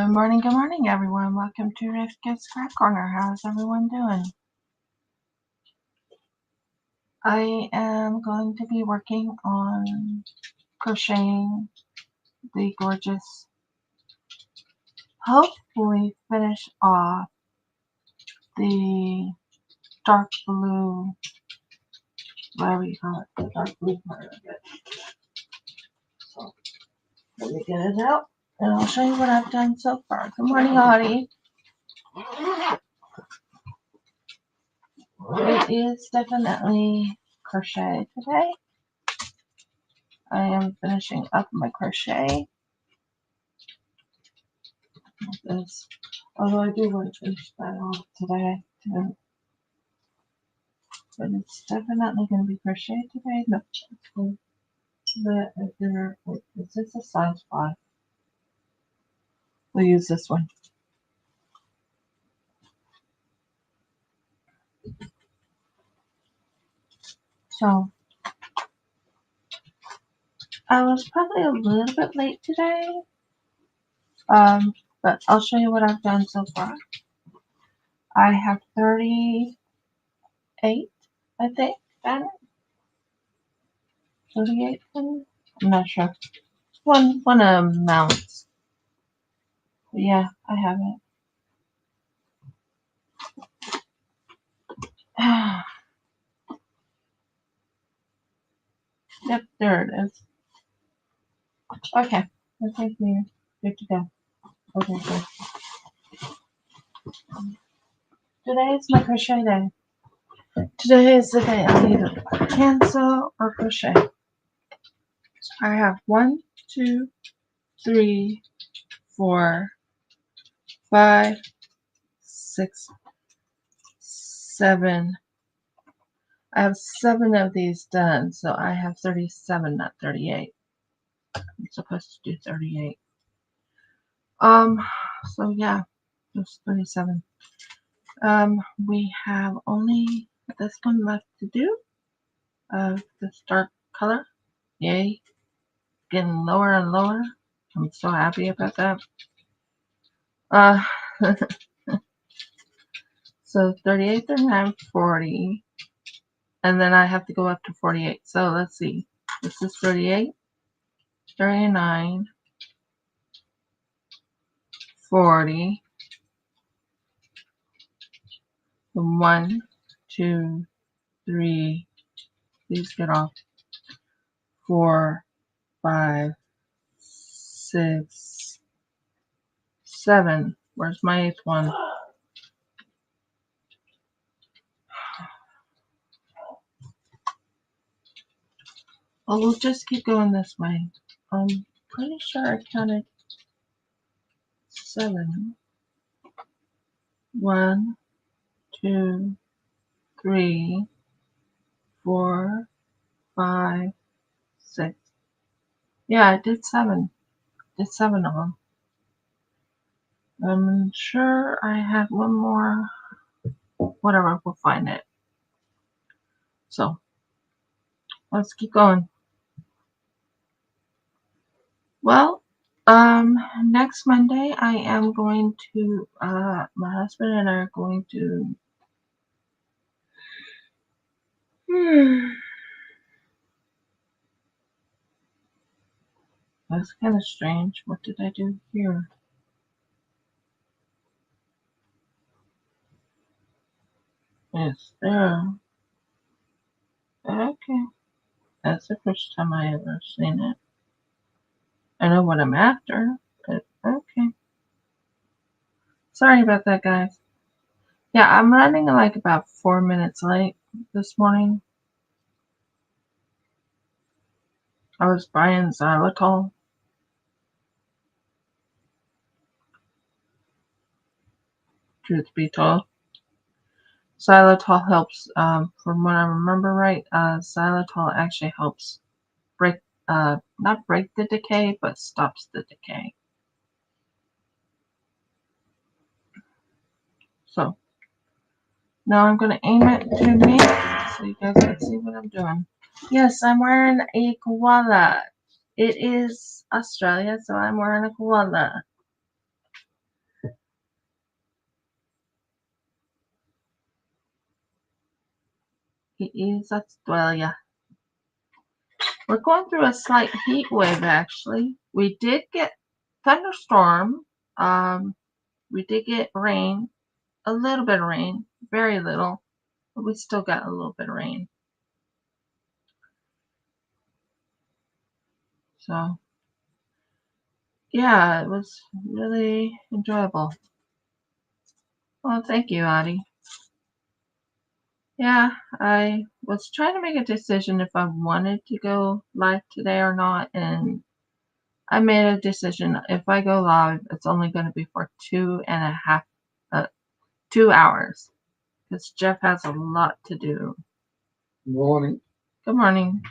Good morning, everyone. Welcome to Rift Gift Scrap Corner. How's everyone doing? I am going to be working on crocheting the gorgeous, hopefully finish off the dark blue, whatever you call it, the dark blue part of it. So let me get it out and I'll show you what I've done so far. Good morning, Audie. It is definitely crochet today. I am finishing up my crochet. This, although I do want to finish that off today too. But it's definitely going to be crochet today. No, it's cool. Is this a size 5? We'll use this one. So I was probably a little bit late today. But I'll show you what I've done so far. I have 38, I think, done. 38 done? I'm not sure. One amounts. But yeah, I have it. Yep, there it is. Okay, I think we're good to go. Okay, good. Today is my crochet day. Today is the day I either cancel or crochet. So I have 1, 2, 3, 4, 5, 6, 7. I have 7 of these done, so I have 37, not 38. I'm supposed to do 38. So yeah, just 37. We have only this one left to do of this dark color. Yay. Getting lower and lower. I'm so happy about that. So 38, 39, 40. And then I have to go up to 48. So let's see. This is 38, 39, 40. 1, 2, 3. Please get off. 4, 5, 6, 7. Where's my 8th one? Oh, we'll just keep going this way. I'm pretty sure I counted 7. 1, 2, 3, 4, 5, 6. Yeah, I did 7. Did 7 of them. I'm sure I had one more. Whatever, we'll find it. So let's keep going. Well, next Monday I am going to, my husband and I are going to, that's kind of strange. What did I do here? It's there. Okay. That's the first time I ever seen it. I know what I'm after, but okay. Sorry about that, guys. Yeah, I'm running like about 4 minutes late this morning. I was buying xylitol. Truth be told. Xylitol helps, from what I remember right, xylitol actually helps break, not break the decay, but stops the decay. So, now I'm going to aim it to me so you guys can see what I'm doing. Yes, I'm wearing a koala. It is Australia, so I'm wearing a koala. Australia. We're going through a slight heat wave, actually. We did get thunderstorm. We did get rain, a little bit of rain, very little, but we still got a little bit of rain. So, yeah, it was really enjoyable. Well, thank you, Audie. Yeah, I was trying to make a decision if I wanted to go live today or not, and I made a decision. If I go live, it's only going to be for 2 hours, because Jeff has a lot to do. Good morning. Good morning.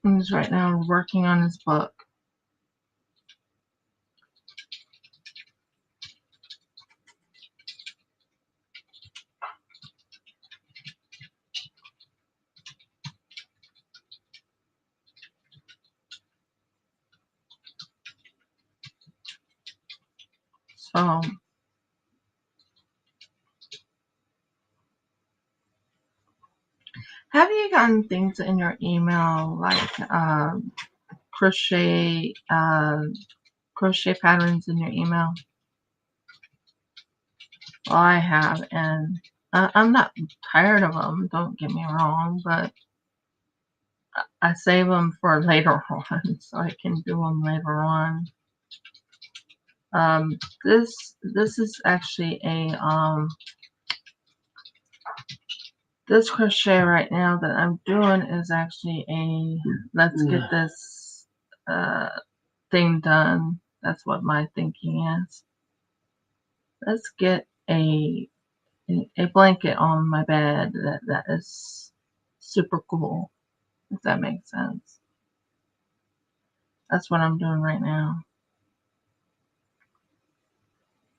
He's right now working on his book. So, have you gotten things in your email like crochet patterns in your email? Well, I have, and I'm not tired of them, don't get me wrong, but I save them for later on, so I can do them later on. This is actually a this crochet right now that I'm doing is actually a let's get this thing done. That's what my thinking is. Let's get a blanket on my bed that is super cool, if that makes sense. That's what I'm doing right now.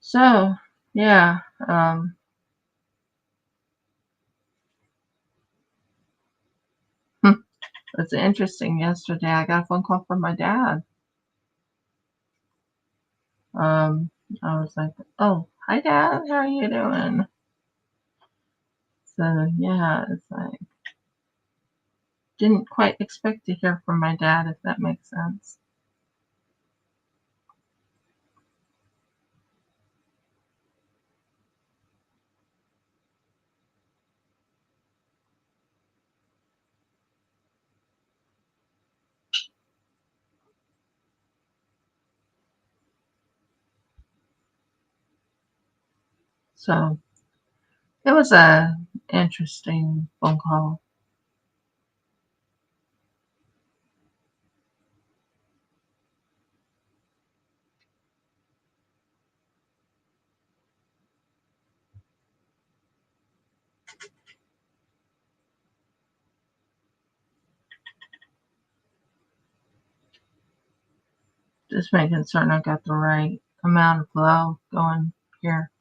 So, yeah, it's interesting. Yesterday, I got a phone call from my dad. I was like, "Oh, hi, Dad. How are you doing?" So, yeah, it's like, didn't quite expect to hear from my dad, if that makes sense. So, it was a interesting phone call. Just making certain I got the right amount of flow going here.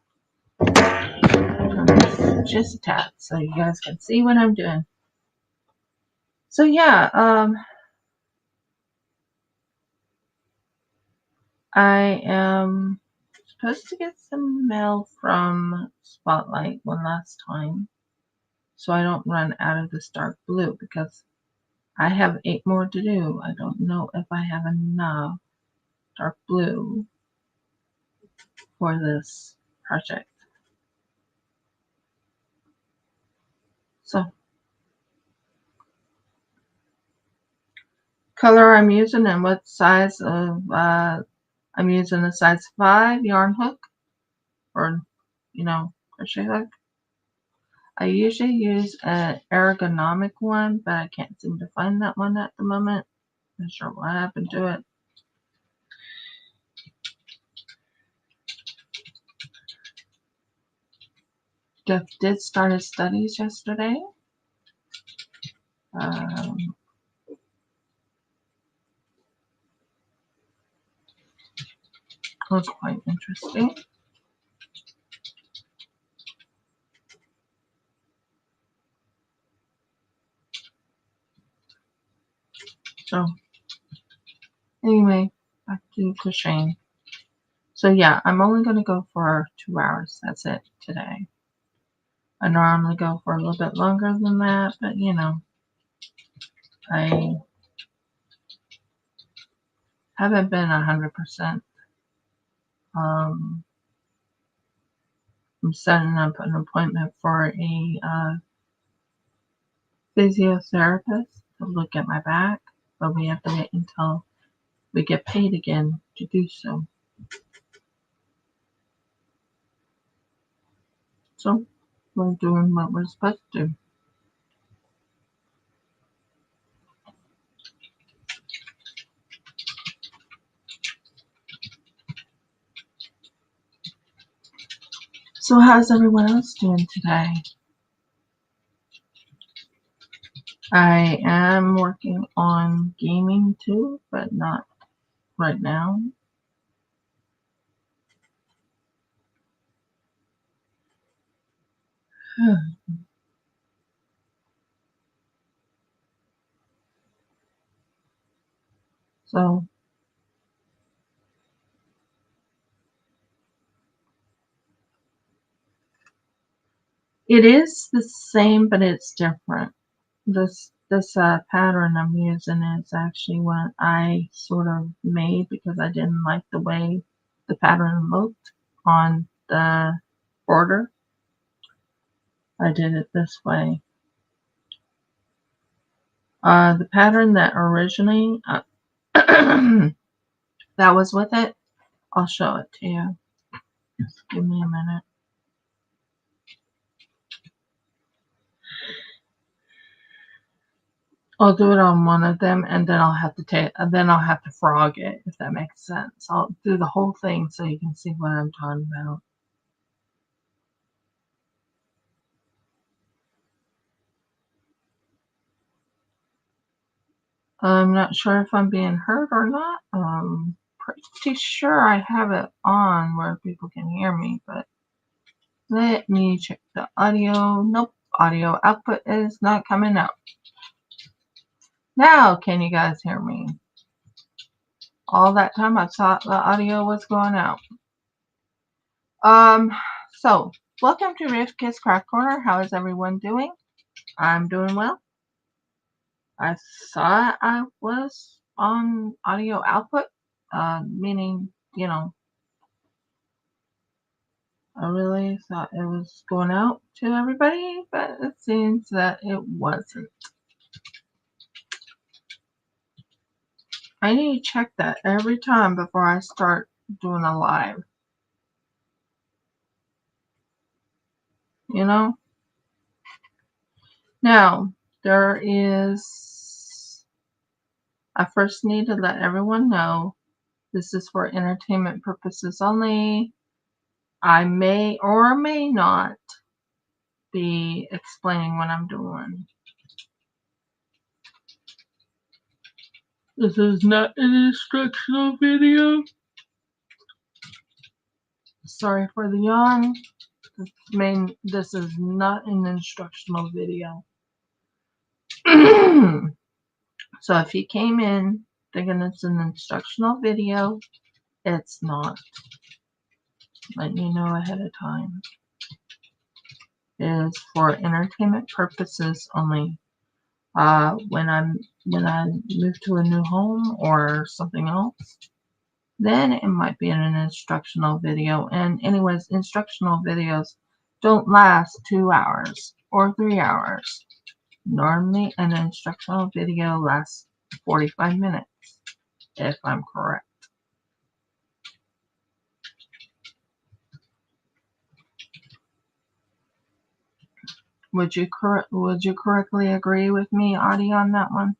Just a tad so you guys can see what I'm doing. So yeah, I am supposed to get some mail from Spotlight one last time, so I don't run out of this dark blue, because I have 8 more to do. I don't know if I have enough dark blue for this project. So, color I'm using and what size of, I'm using a size 5 yarn hook, or, crochet hook. I usually use an ergonomic one, but I can't seem to find that one at the moment. Not sure what happened to it. Jeff did start his studies yesterday. It was quite interesting. So, anyway, back to crocheting. So yeah, I'm only going to go for 2 hours. That's it today. I normally go for a little bit longer than that, but you know, I haven't been 100%. I'm setting up an appointment for a physiotherapist to look at my back, but we have to wait until we get paid again to do so. So we're doing what we're supposed to do. So how's everyone else doing today? I am working on gaming too, but not right now. So it is the same, but it's different. This pattern I'm using is actually what I sort of made because I didn't like the way the pattern looked on the border. I did it this way. The pattern that originally that was with it, I'll show it to you. Just give me a minute. I'll do it on one of them, and then I'll have to frog it, if that makes sense. I'll do the whole thing so you can see what I'm talking about. I'm not sure if I'm being heard or not. Pretty sure I have it on where people can hear me, but let me check the audio. Nope, audio output is not coming out. Now, can you guys hear me? All that time I thought the audio was going out. So welcome to Rivka's Craft Corner. How is everyone doing? I'm doing well. I thought I was on audio output, meaning, you know, I really thought it was going out to everybody, but it seems that it wasn't. I need to check that every time before I start doing a live. You know? Now, I first need to let everyone know this is for entertainment purposes only. I may or may not be explaining what I'm doing. This is not an instructional video. Sorry for the yawn. This is not an instructional video. So if you came in thinking it's an instructional video, it's not. Letting you know ahead of time. It is for entertainment purposes only. When I move to a new home or something else, then it might be an instructional video. And anyways, instructional videos don't last 2 hours or 3 hours. Normally, an instructional video lasts 45 minutes, if I'm correct. Would you correctly agree with me, Audie, on that one?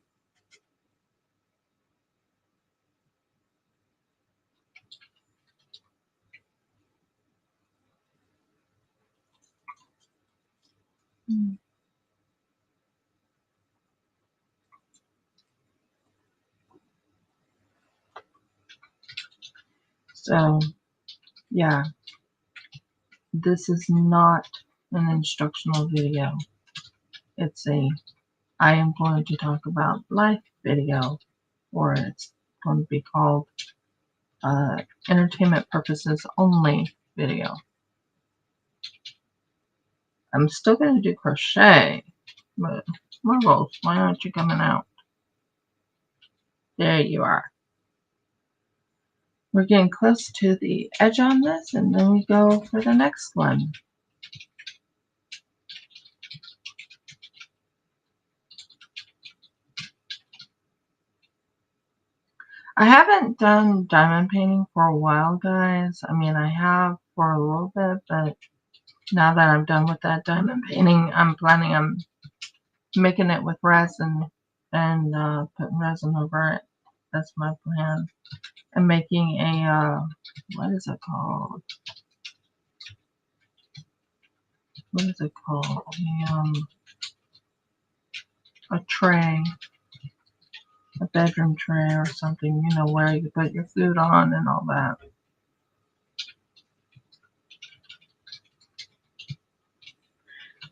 So, yeah, this is not an instructional video. I am going to talk about life video, or it's going to be called entertainment purposes only video. I'm still going to do crochet, but Marbles, why aren't you coming out? There you are. We're getting close to the edge on this, and then we go for the next one. I haven't done diamond painting for a while, guys. I mean, I have for a little bit, but now that I'm done with that diamond painting, I'm planning on making it with resin and putting resin over it. That's my plan. And making a, what is it called? What is it called? A tray. A bedroom tray or something, you know, where you put your food on and all that.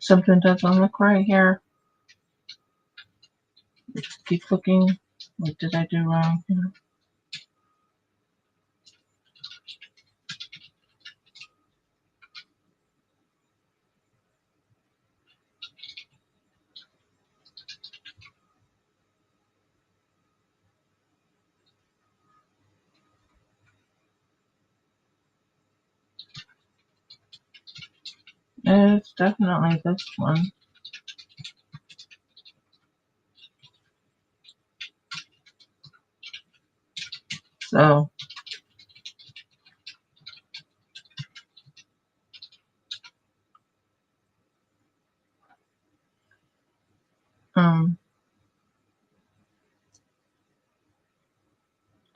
Something doesn't look right here. Just keep looking. What did I do wrong here? It's definitely this one. So,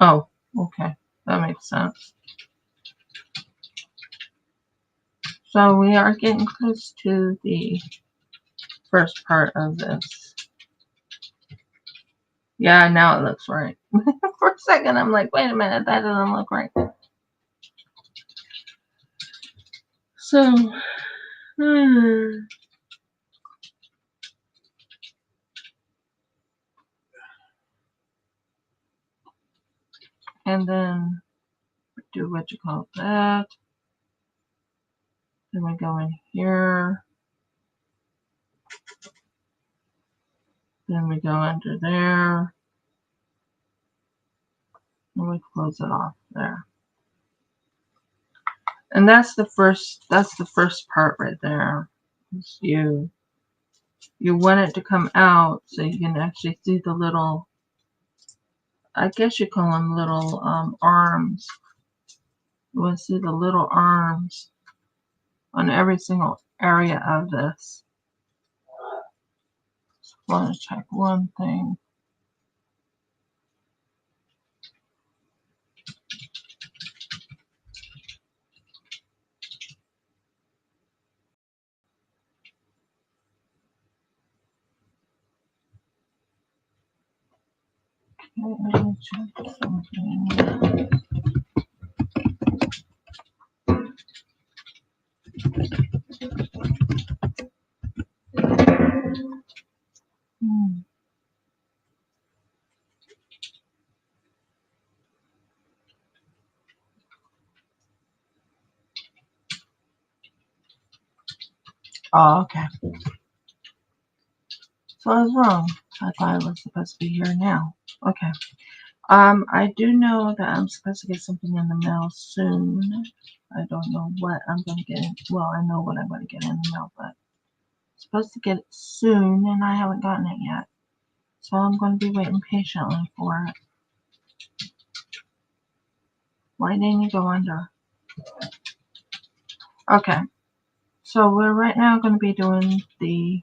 oh, okay. That makes sense. So we are getting close to the first part of this. Yeah, now it looks right. For a second, I'm like, wait a minute, that doesn't look right. So, and then do what you call that. Then we go in here. Then we go under there. And we close it off there. And that's the first part right there. You want it to come out so you can actually see the little, I guess you call them little arms. You want to see the little arms on every single area of this. Just want to check one thing. Okay, let me check something. Oh, okay. So I was wrong. I thought it was supposed to be here now. Okay. I do know that I'm supposed to get something in the mail soon. I don't know what I'm going to get. Well, I know what I'm going to get in the mail, but I'm supposed to get it soon, and I haven't gotten it yet. So I'm going to be waiting patiently for it. Why didn't you go under? Okay. So we're right now going to be doing the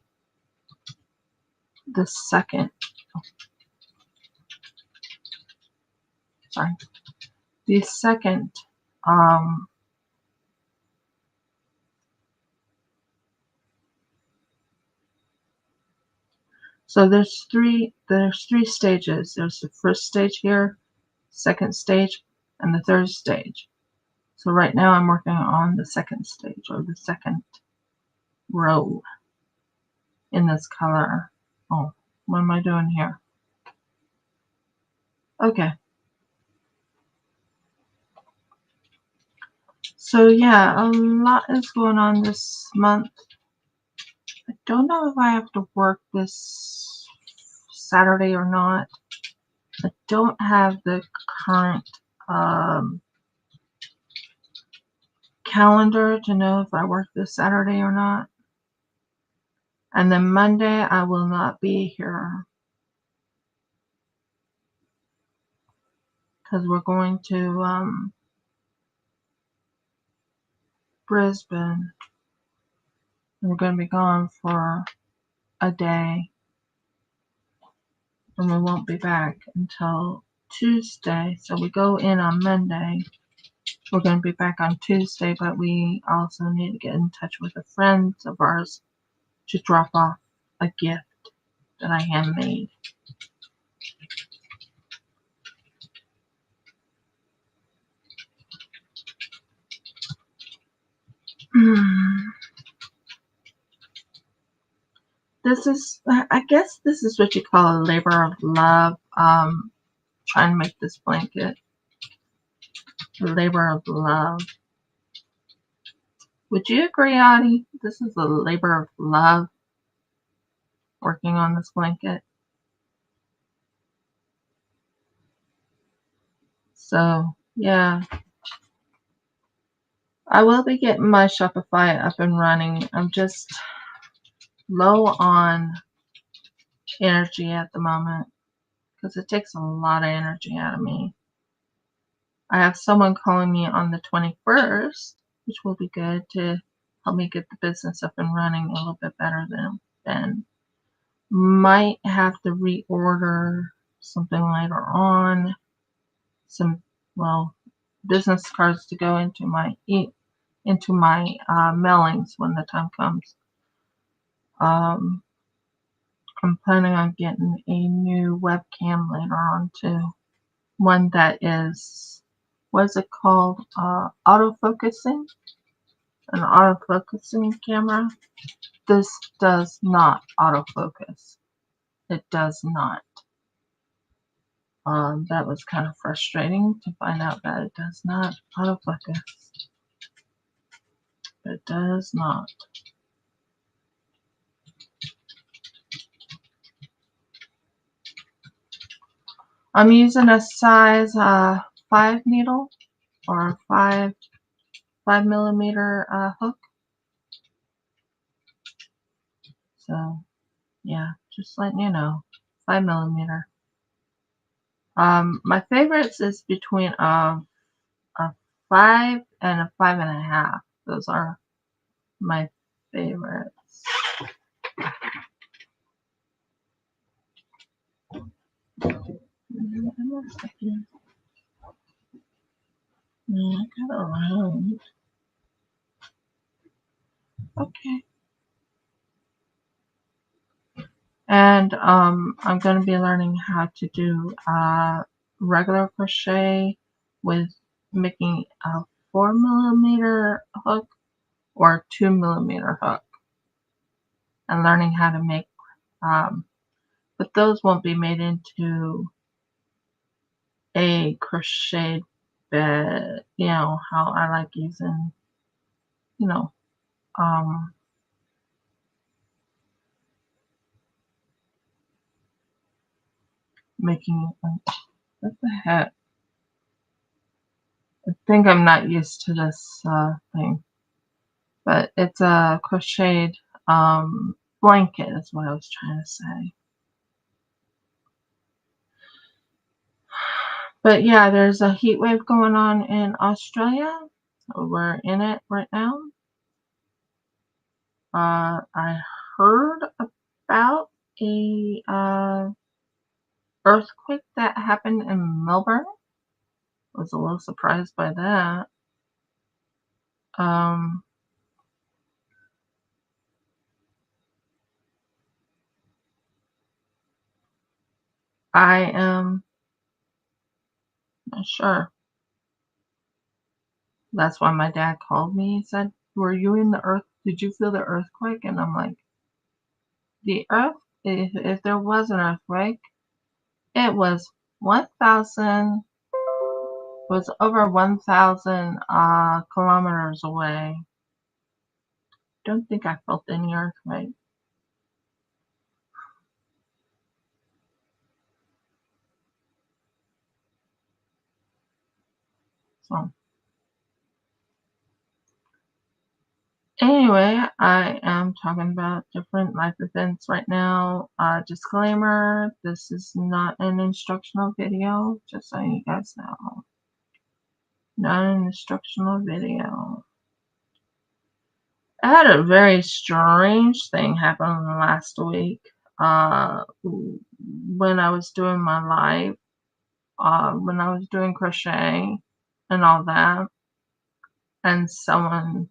second. Sorry. The second. So there's three stages. There's the first stage here, second stage, and the third stage. So right now I'm working on the second stage, or the second row in this color. Oh, what am I doing here? Okay. So yeah, a lot is going on this month. I don't know if I have to work this Saturday or not. I don't have the current calendar to know if I work this Saturday or not. And then Monday I will not be here because we're going to Brisbane. We're going to be gone for a day, and we won't be back until Tuesday. So we go in on Monday. We're going to be back on Tuesday, but we also need to get in touch with a friend of ours to drop off a gift that I handmade. This is, I guess this is what you call a labor of love. Trying to make this blanket. Labor of love. Would you agree, Audie? This is a labor of love, working on this blanket. So, yeah. I will be getting my Shopify up and running. I'm just low on energy at the moment because it takes a lot of energy out of me. I have someone calling me on the 21st, which will be good to help me get the business up and running a little bit better than then. Might have to reorder something later on. Some, well, business cards to go into my mailings when the time comes. I'm planning on getting a new webcam later on too. One that is, what's it called? Autofocusing? An autofocusing camera. This does not autofocus. It does not. That was kind of frustrating to find out that it does not autofocus. It does not. I'm using a size 5 needle or a 5mm hook. So yeah, just letting you know, 5mm. My favorites is between a 5 and a 5.5. Those are my favorites. I got around. Okay. And I'm going to be learning how to do regular crochet with making a 4mm hook or 2mm hook, and learning how to make, but those won't be made into a crochet bed, you know, how I like using, you know, making, what the heck? I think I'm not used to this thing, but it's a crocheted blanket is what I was trying to say. But yeah, there's a heat wave going on in Australia. We're in it right now. I heard about a earthquake that happened in Melbourne. I was a little surprised by that. I am not sure. That's why my dad called me. He said, "Were you in the earth? Did you feel the earthquake?" And I'm like, the earth, if there was an earthquake, it was 1,000 was over 1,000 kilometers away. Don't think I felt any earthquake. So anyway, I am talking about different life events right now. Disclaimer, this is not an instructional video, just so you guys know. Not an instructional video. I had a very strange thing happen last week. When I was doing my live, when I was doing crochet and all that, and someone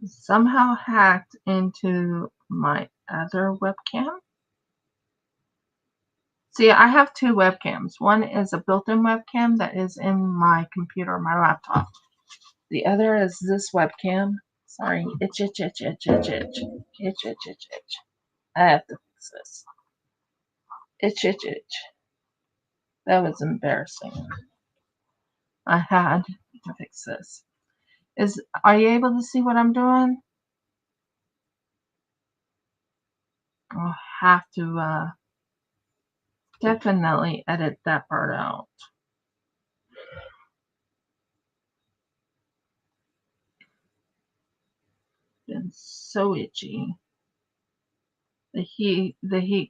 somehow hacked into my other webcam. See, I have two webcams. One is a built-in webcam that is in my computer, my laptop. The other is this webcam. Sorry, itch. I have to fix this. Itch. That was embarrassing. I had to fix this. Are you able to see what I'm doing? I'll have to definitely edit that part out. Been so itchy. The heat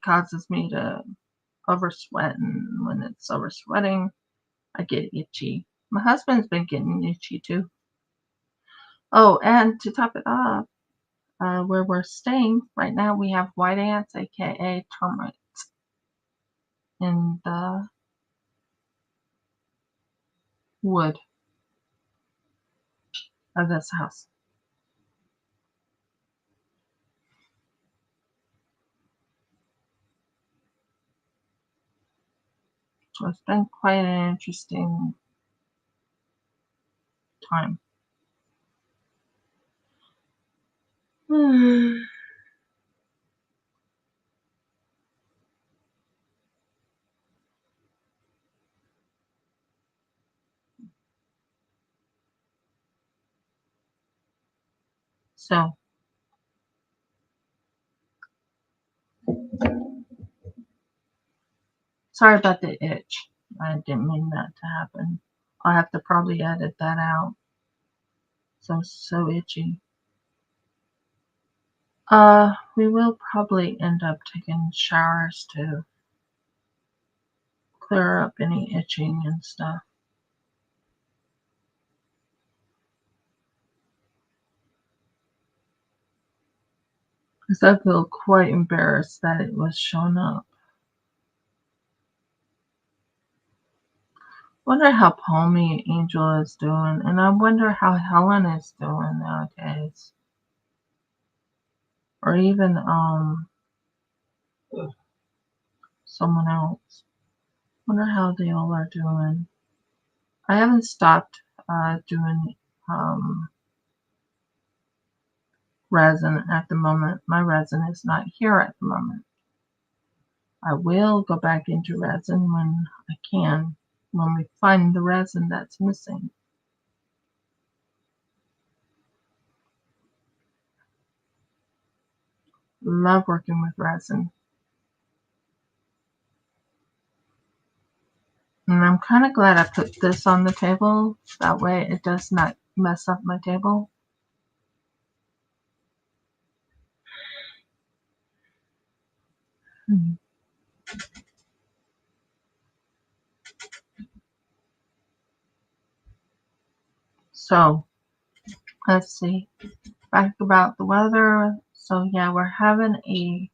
causes me to oversweat, and when it's oversweating, I get itchy. My husband's been getting itchy too. Oh, and to top it off, where we're staying right now, we have white ants, aka termites, in the wood of this house. So it's been quite an interesting time. So, sorry about the itch. I didn't mean that to happen. I'll have to probably edit that out. So itchy. We will probably end up taking showers to clear up any itching and stuff. Because I feel quite embarrassed that it was showing up. Wonder how Palmy Angel is doing, and I wonder how Helen is doing nowadays. Or even someone else. Wonder how they all are doing. I haven't stopped doing resin at the moment. My resin is not here at the moment. I will go back into resin when I can, when we find the resin that's missing. Love working with resin. And I'm kind of glad I put this on the table. That way it does not mess up my table. So, let's see. Back about the weather. So yeah, we're having a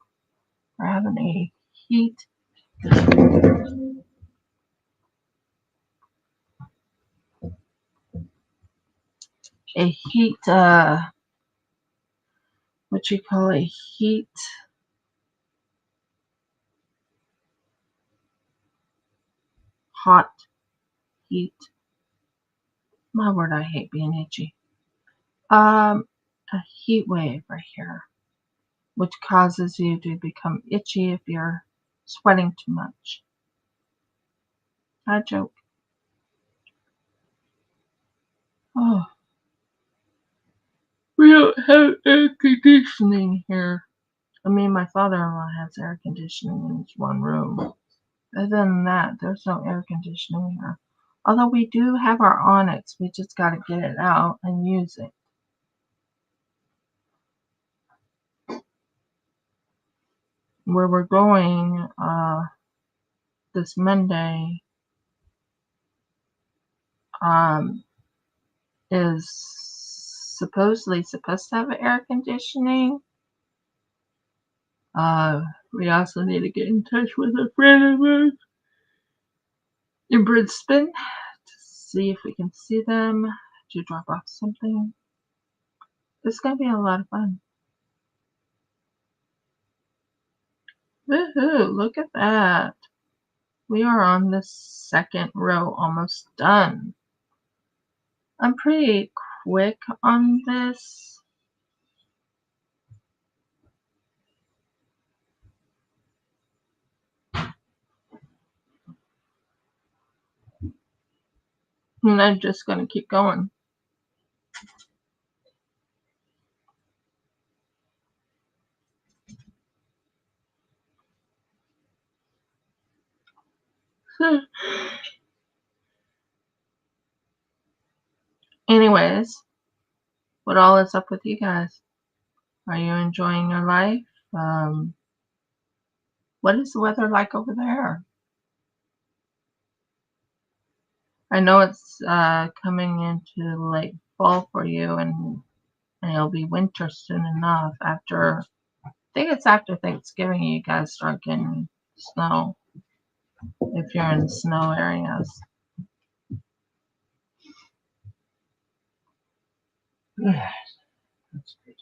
heat. A heat, what you call a heat hot heat. My word, I hate being itchy. A heat wave right here, which causes you to become itchy if you're sweating too much. I joke. Oh, we don't have air conditioning here. I mean, my father-in-law has air conditioning in his one room. Other than that, there's no air conditioning here. Although we do have our onyx, we just got to get it out and use it. Where we're going this Monday is supposedly supposed to have air conditioning. We also need to get in touch with a friend of ours in Brisbane to see if we can see them to drop off something. It's going to be a lot of fun. Woohoo! Look at that. We are on the second row, almost done. I'm pretty quick on this. And I'm just going to keep going. Anyways, what all is up with you guys? Are you enjoying your life? What is the weather like over there? I know it's coming into late fall for you, and it'll be winter soon enough. I think it's after Thanksgiving you guys start getting snow, if you're in the snow areas. That's good.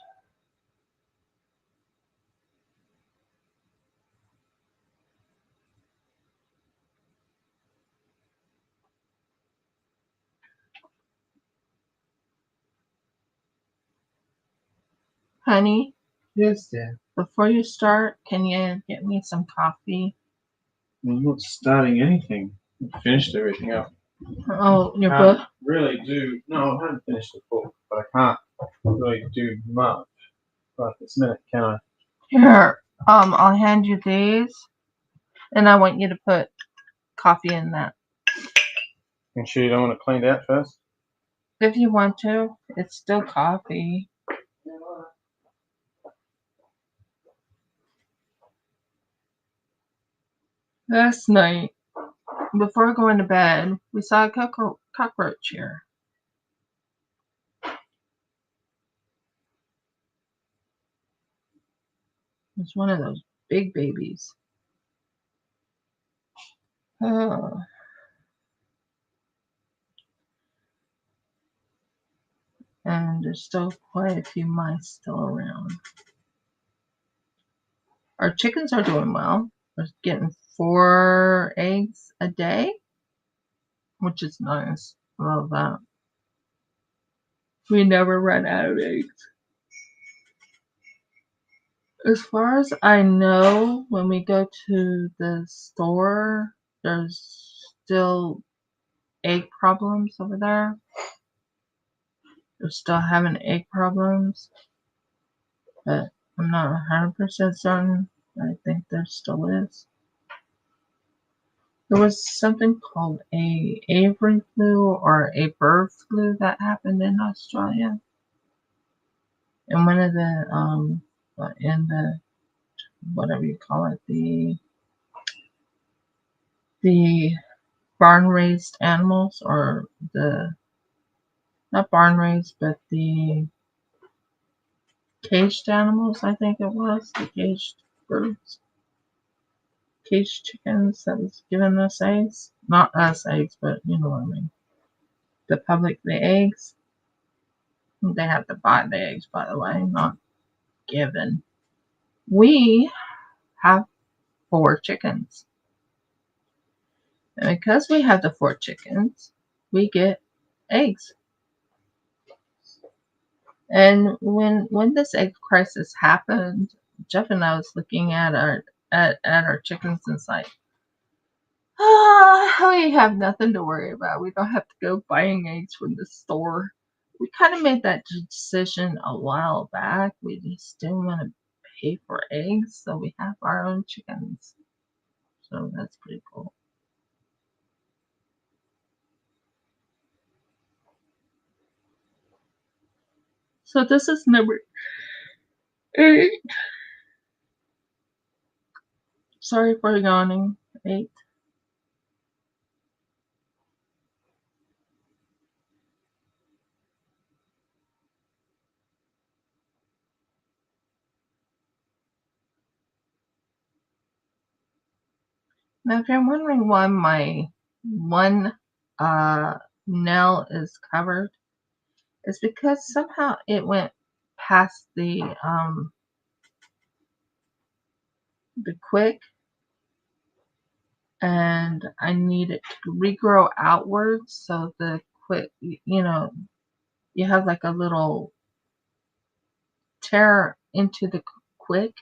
Honey, Yes, dear. before you start, can you get me some coffee? I'm not starting anything. I've finished everything up. Oh, your Can't book? really do. No, I haven't finished the book, but I can't really do much right this minute, can I? Here, I'll hand you these, and I want you to put coffee in that. You sure you don't want it cleaned out first? If you want to, it's still coffee. Last night, before going to bed, we saw a cockroach here. It's one of those big babies. Oh. And there's still quite a few mice still around. Our chickens are doing well. We're getting 4 eggs a day, which is nice. I love that. We never run out of eggs. As far as I know, when we go to the store, there's still egg problems over there. They're still having egg problems, but I'm not 100% certain. I think there still is. There was something called a avian flu or a bird flu that happened in Australia. And one of the in the whatever you call it, the barn raised animals, or the not barn raised but the caged animals, I think it was, the caged birds, caged chickens that was giving us eggs. Not us eggs, but you know what I mean. The eggs. They have to buy the eggs, by the way, not given. We have 4 chickens. And because we have the 4 chickens, we get eggs. And when this egg crisis happened, Jeff and I was looking at our chickens and it's like, We have nothing to worry about. We don't have to go buying eggs from the store. We kind of made that decision a while back. We just didn't want to pay for eggs, so we have our own chickens. So that's pretty cool. So this is number 8. Sorry for yawning. 8. Now, if you're wondering why my one nail is covered, it's because somehow it went past the quick, and I need it to regrow outwards. So the quick, you know, you have like a little tear into the quick,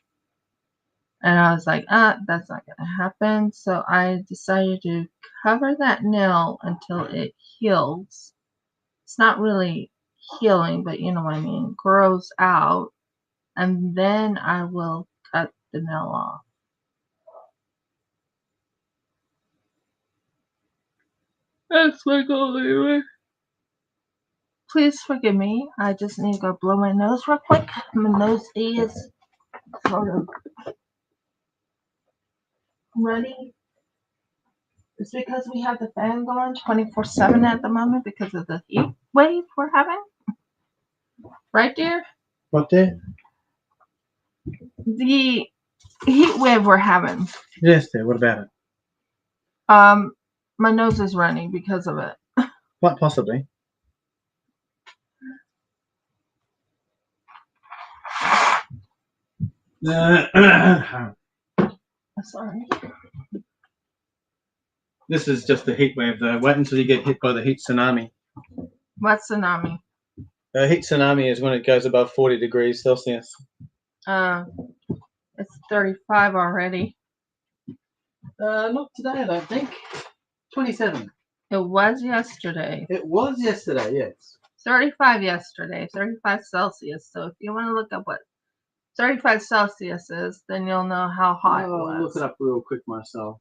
and I was like, that's not gonna happen. So I decided to cover that nail until it heals. It's not really healing, but you know what I mean, grows out, and then I will cut the nail off. That's my goal anyway. Please forgive me. I just need to go blow my nose real quick. My nose is sort of runny. It's because we have the fan going 24/7 at the moment because of the heat wave we're having. Right, dear? What dear? The heat wave we're having. Yes, dear. What about it? My nose is running because of it. Quite possibly. Sorry. This is just the heat wave, though. Wait until you get hit by the heat tsunami. What tsunami? A heat tsunami is when it goes above 40 degrees Celsius. It's 35 already. Not today, I don't think. 27. It was yesterday. It was yesterday, yes. 35 yesterday. 35 Celsius. So if you want to look up what 35 Celsius is, then you'll know how hot it was. I'll look it up real quick myself.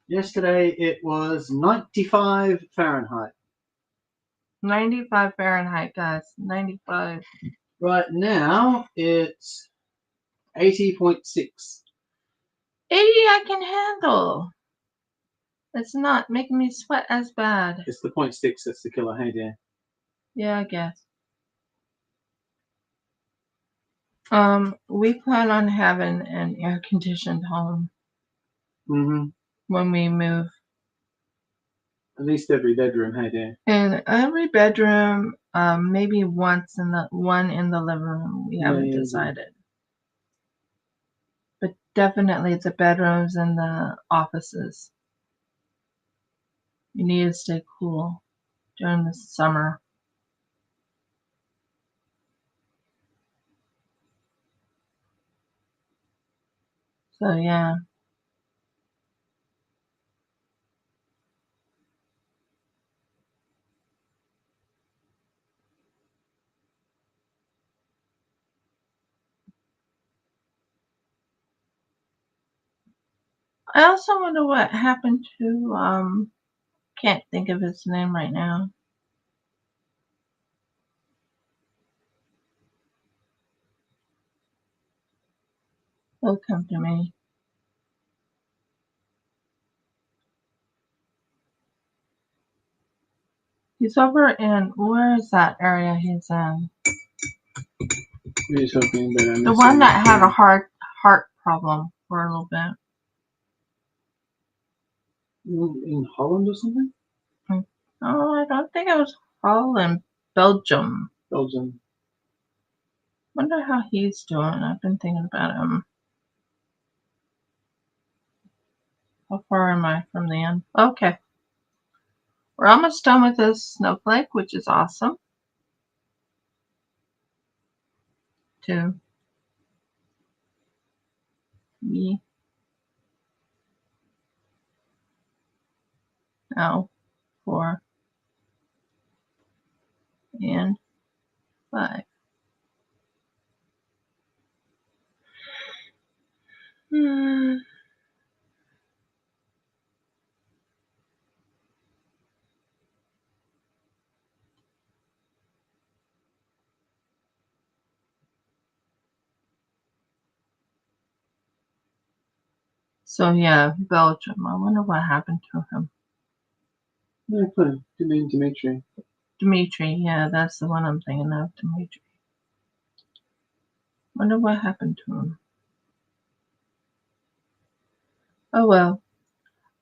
Yesterday it was 95 Fahrenheit. 95 Fahrenheit, guys. 95. Right now it's 80.6. 80 I can handle. It's not making me sweat as bad. It's the 0.6 that's the killer, hey dear. Yeah, I guess. We plan on having an air-conditioned home when we move. At least every bedroom, hey dear. In every bedroom, maybe once in the living room. We haven't decided. But definitely the bedrooms and the offices. You need to stay cool during the summer. So yeah. I also wonder what happened to can't think of his name right now. He'll come to me. He's over in, where is that area he's in? You're talking about The one that had a heart problem for a little bit. In Holland or something? Oh, I don't think it was Holland. Belgium. Belgium. Wonder how he's doing. I've been thinking about him. How far am I from the end? Okay. We're almost done with this snowflake, which is awesome. 2, 3, now 4, and 5. So yeah, Belgium. I wonder what happened to him. Yeah, put him. You mean Dimitri? Dimitri, yeah, that's the one I'm thinking of. Dimitri. Wonder what happened to him. Oh well.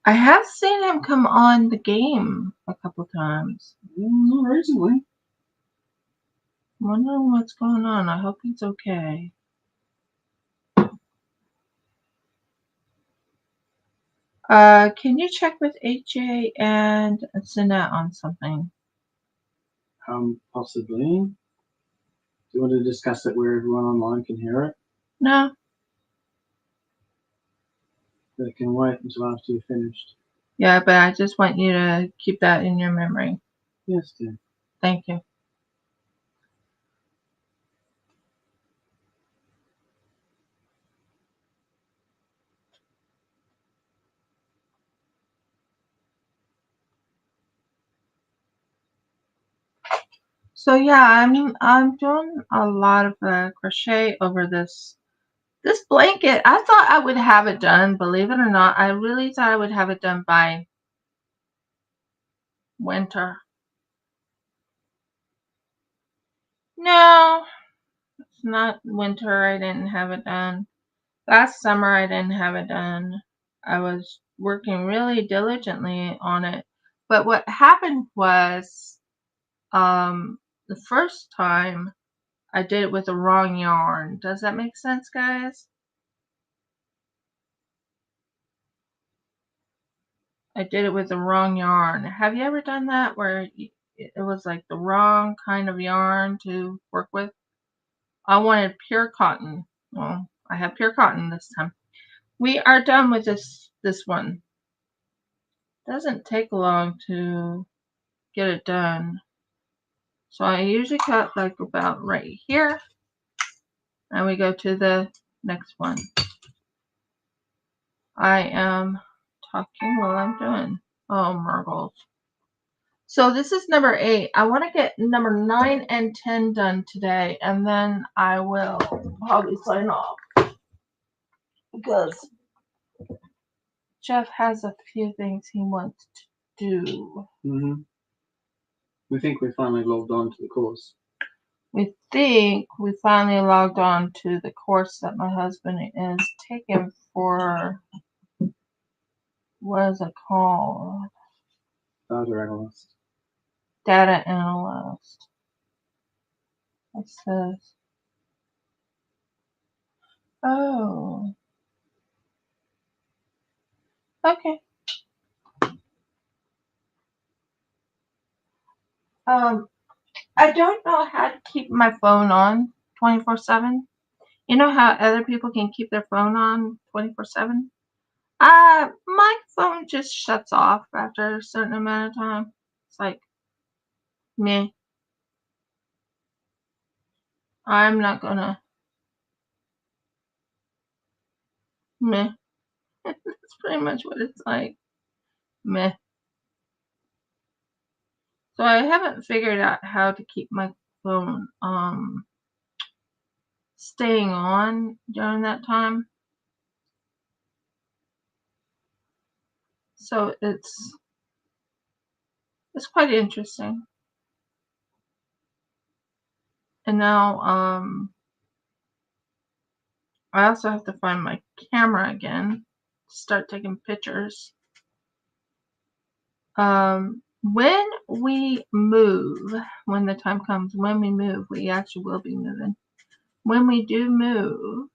I have seen him come on the game a couple times. Not recently. Wondering what's going on. I hope he's okay. Can you check with AJ and Sinette on something? Possibly. Do you want to discuss it where everyone online can hear it? No? They can wait until after you're finished. Yeah, but I just want you to keep that in your memory. Yes, dear. Thank you. So yeah, I'm doing a lot of crochet over this blanket. I thought I would have it done, believe it or not. I really thought I would have it done by winter. No, it's not winter. I didn't have it done. Last summer I didn't have it done. I was working really diligently on it. But what happened was the first time I did it with the wrong yarn. Does that make sense, guys? I did it with the wrong yarn. Have you ever done that where it was like the wrong kind of yarn to work with? I wanted pure cotton. Well, I have pure cotton this time. We are done with this one. Doesn't take long to get it done. So I usually cut like about right here, and we go to the next one. I am talking while I'm doing. Oh, Murgles. So this is number 8. I want to get number 9 and 10 done today, and then I will probably sign off because Jeff has a few things he wants to do. We think we finally logged on to the course. We think we finally logged on to the course that my husband is taking for, what is it called? Data analyst. Data analyst. It says, oh, okay. I don't know how to keep my phone on 24/7. You know how other people can keep their phone on 24/7? My phone just shuts off after a certain amount of time. It's like, meh. I'm not gonna, meh. That's pretty much what it's like. Meh. So I haven't figured out how to keep my phone staying on during that time. So it's quite interesting. And now I also have to find my camera again, start taking pictures. When we move, when the time comes, when we move, we actually will be moving. When we do move,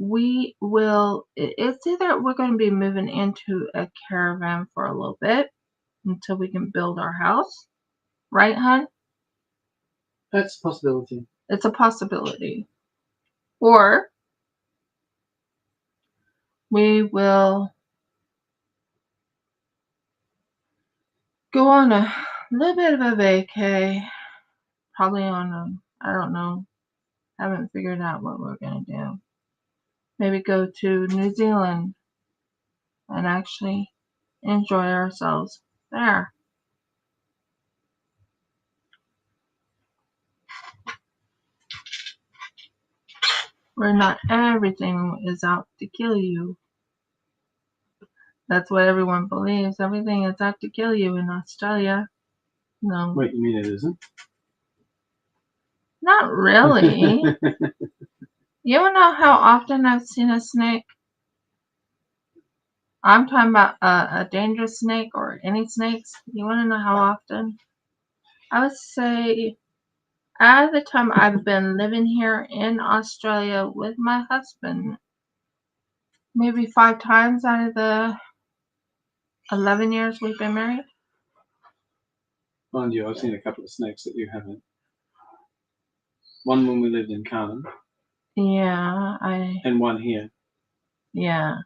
we will, it's either we're going to be moving into a caravan for a little bit, until we can build our house. Right, hon? That's a possibility. It's a possibility. Or we will go on a little bit of a vacay. Probably on a, I don't know. Haven't figured out what we're going to do. Maybe go to New Zealand and actually enjoy ourselves there. Where not everything is out to kill you. That's what everyone believes. Everything is out to kill you in Australia. No. Wait, you mean it isn't? Not really. You wanna know how often I've seen a snake? I'm talking about a dangerous snake or any snakes. You wanna know how often? I would say out of the time I've been living here in Australia with my husband, maybe 5 times out of the 11 years we've been married. Mind you, I've seen a couple of snakes that you haven't. One when we lived in Carmen. Yeah, And one here. Yeah.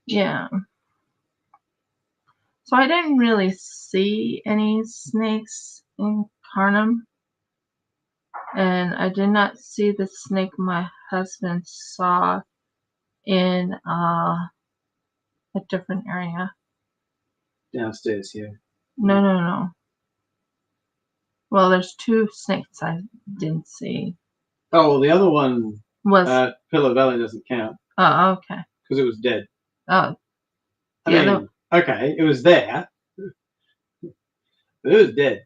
Yeah. So I didn't really see any snakes in Carnum. And I did not see the snake my husband saw in a different area. Downstairs here. No. Well, there's 2 snakes I didn't see. Oh, well, the other one, Was Pillow Valley doesn't count. Oh, okay. Because it was dead. Oh, I mean, okay, it was there. But it was dead.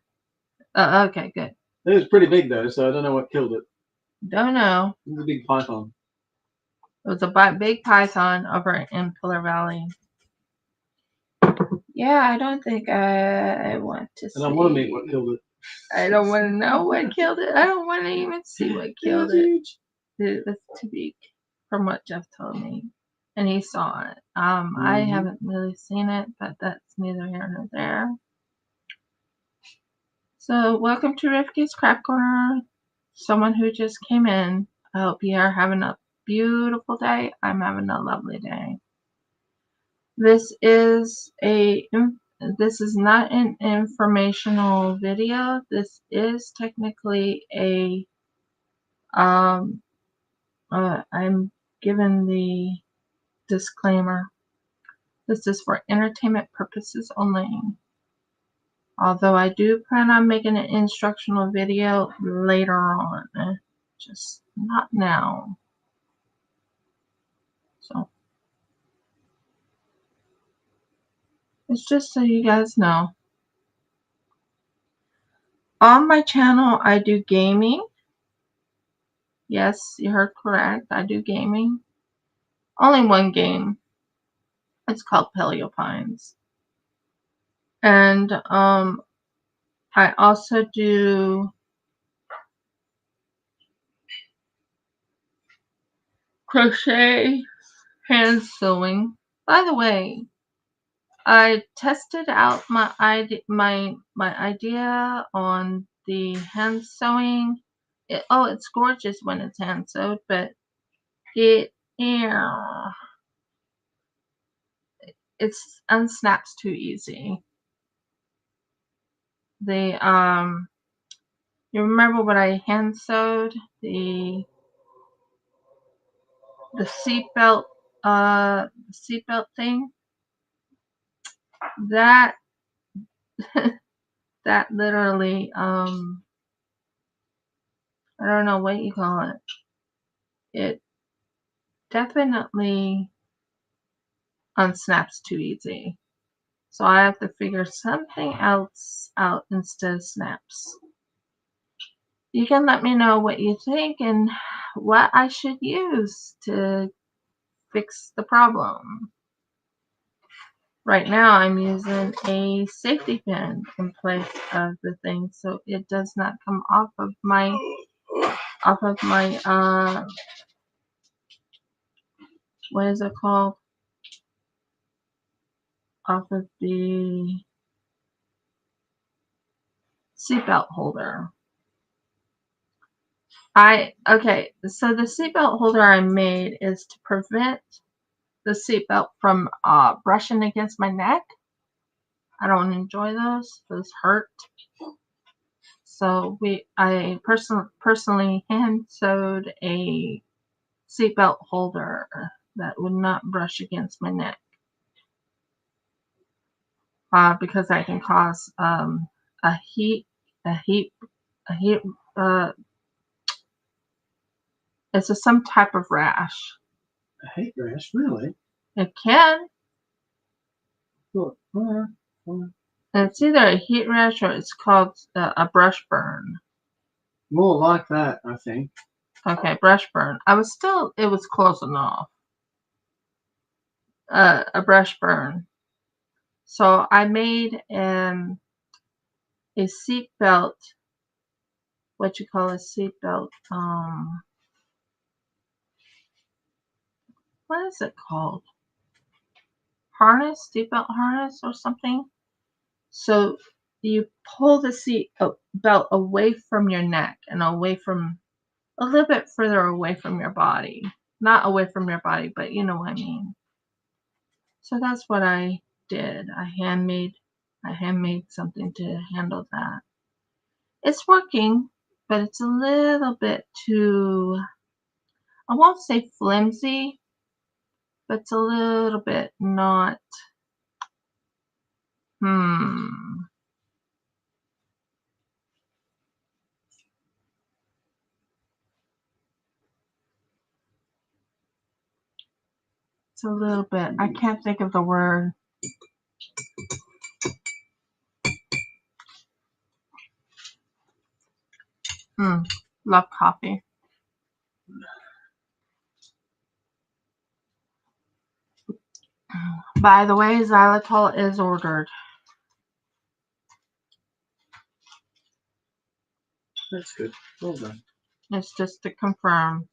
okay, good. It was pretty big though, so I don't know what killed it. Don't know. It was a big python. It was a big python over in Pillar Valley. Yeah, I don't think I want to see. I don't want to meet what killed it. I don't want to know what killed it. I don't want to even see what killed it. Huge. That's too big from what Jeff told me. And he saw it. I haven't really seen it, but that's neither here nor there. So welcome to Rifka's Crap Corner. Someone who just came in. I hope you are having a beautiful day. I'm having a lovely day. This is not an informational video. This is technically a I'm given the disclaimer. This is for entertainment purposes only. Although I do plan on making an instructional video later on. Just not now. So it's just so you guys know. On my channel, I do gaming. Yes, you heard correct. I do gaming. Only one game. It's called Paleo Pines. And I also do crochet, hand sewing. By the way, I tested out my idea on the hand sewing. It's gorgeous when it's hand sewed, but it unsnaps too easy. You remember what I hand sewed? The seatbelt thing? That that literally I don't know what you call it. It definitely unsnaps too easy. So I have to figure something else out instead of snaps. You can let me know what you think and what I should use to fix the problem. Right now I'm using a safety pin in place of the thing so it does not come off of my what is it called? off of the seatbelt holder. Okay, so the seatbelt holder I made is to prevent the seatbelt from brushing against my neck. I don't enjoy those. Those hurt. So I personally hand sewed a seatbelt holder that would not brush against my neck, because that can cause a heat. It's some type of rash. A heat rash, really? It can. Look, It's either a heat rash or it's called a brush burn. more like that, I think. Okay, brush burn. It was close enough. A brush burn. So I made a seat belt. What you call a seat belt? What is it called? Harness, seatbelt harness, or something. So you pull the seat belt away from your neck and away from a little bit further away from your body. Not away from your body, but you know what I mean. So that's what I did. I handmade something to handle that. It's working, but it's a little bit too, I won't say flimsy, but it's a little bit not, it's a little bit, I can't think of the word. Love coffee. By the way, xylitol is ordered. That's good. Well done. It's just to confirm.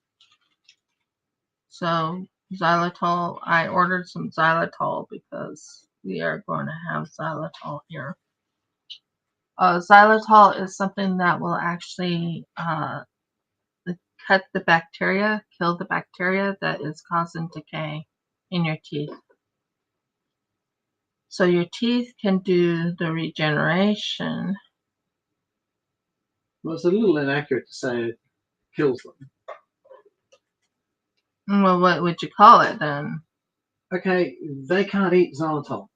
So xylitol, I ordered some xylitol because we are going to have xylitol here. Xylitol is something that will actually cut the bacteria, kill the bacteria that is causing decay in your teeth. So your teeth can do the regeneration. Well, it's a little inaccurate to say it kills them. Well, what would you call it then? Okay, they can't eat xylitol,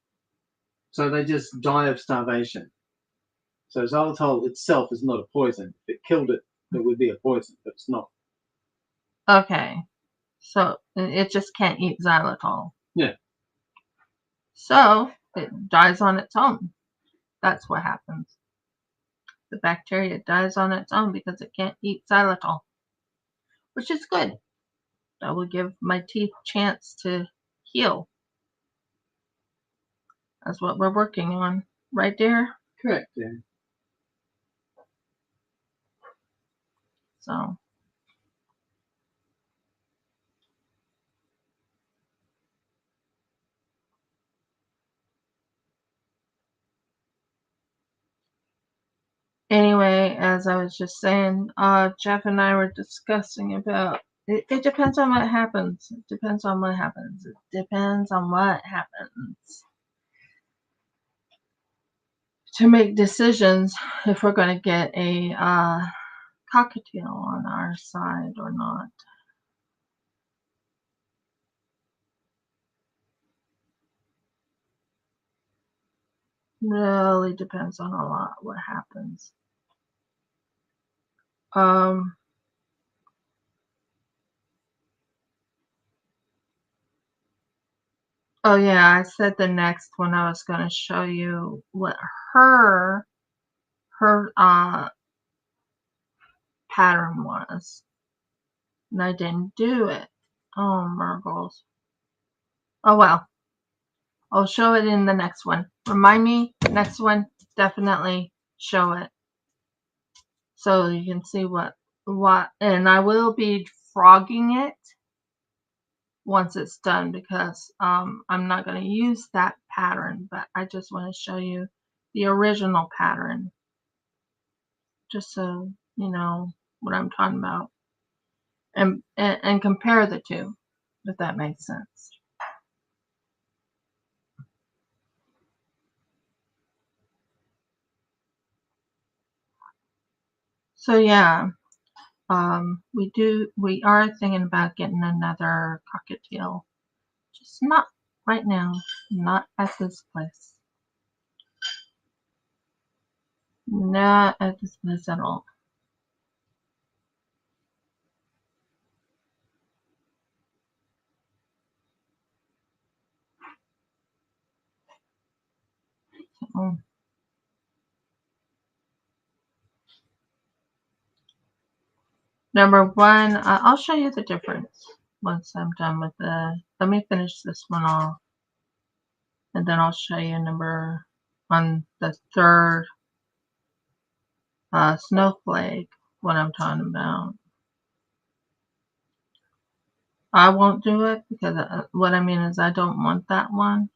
so they just die of starvation. So xylitol itself is not a poison. If it killed it, it would be a poison, but it's not. Okay, so it just can't eat xylitol. Yeah. So it dies on its own. That's what happens. The bacteria dies on its own because it can't eat xylitol, which is good. That will give my teeth a chance to heal. That's what we're working on. Right there? Correct, yeah. So. Anyway, as I was just saying, Jeff and I were discussing about it depends on what happens. It depends on what happens. It depends on what happens. To make decisions if we're going to get a cockatiel on our side or not. Really depends on a lot what happens. Oh yeah, I said the next one I was going to show you what her pattern was. And I didn't do it. Oh, Murgles. Oh well. I'll show it in the next one. Remind me, next one, definitely show it. So you can see what, and I will be frogging it once it's done, because I'm not going to use that pattern, but I just want to show you the original pattern, just so you know what I'm talking about, and compare the two, if that makes sense. So yeah, we are thinking about getting another cockatiel, just not right now, not at this place, not at this place at all. So, number one, I'll show you the difference once I'm done with let me finish this one off, and then I'll show you on the third snowflake, what I'm talking about. I won't do it because what I mean is I don't want that one,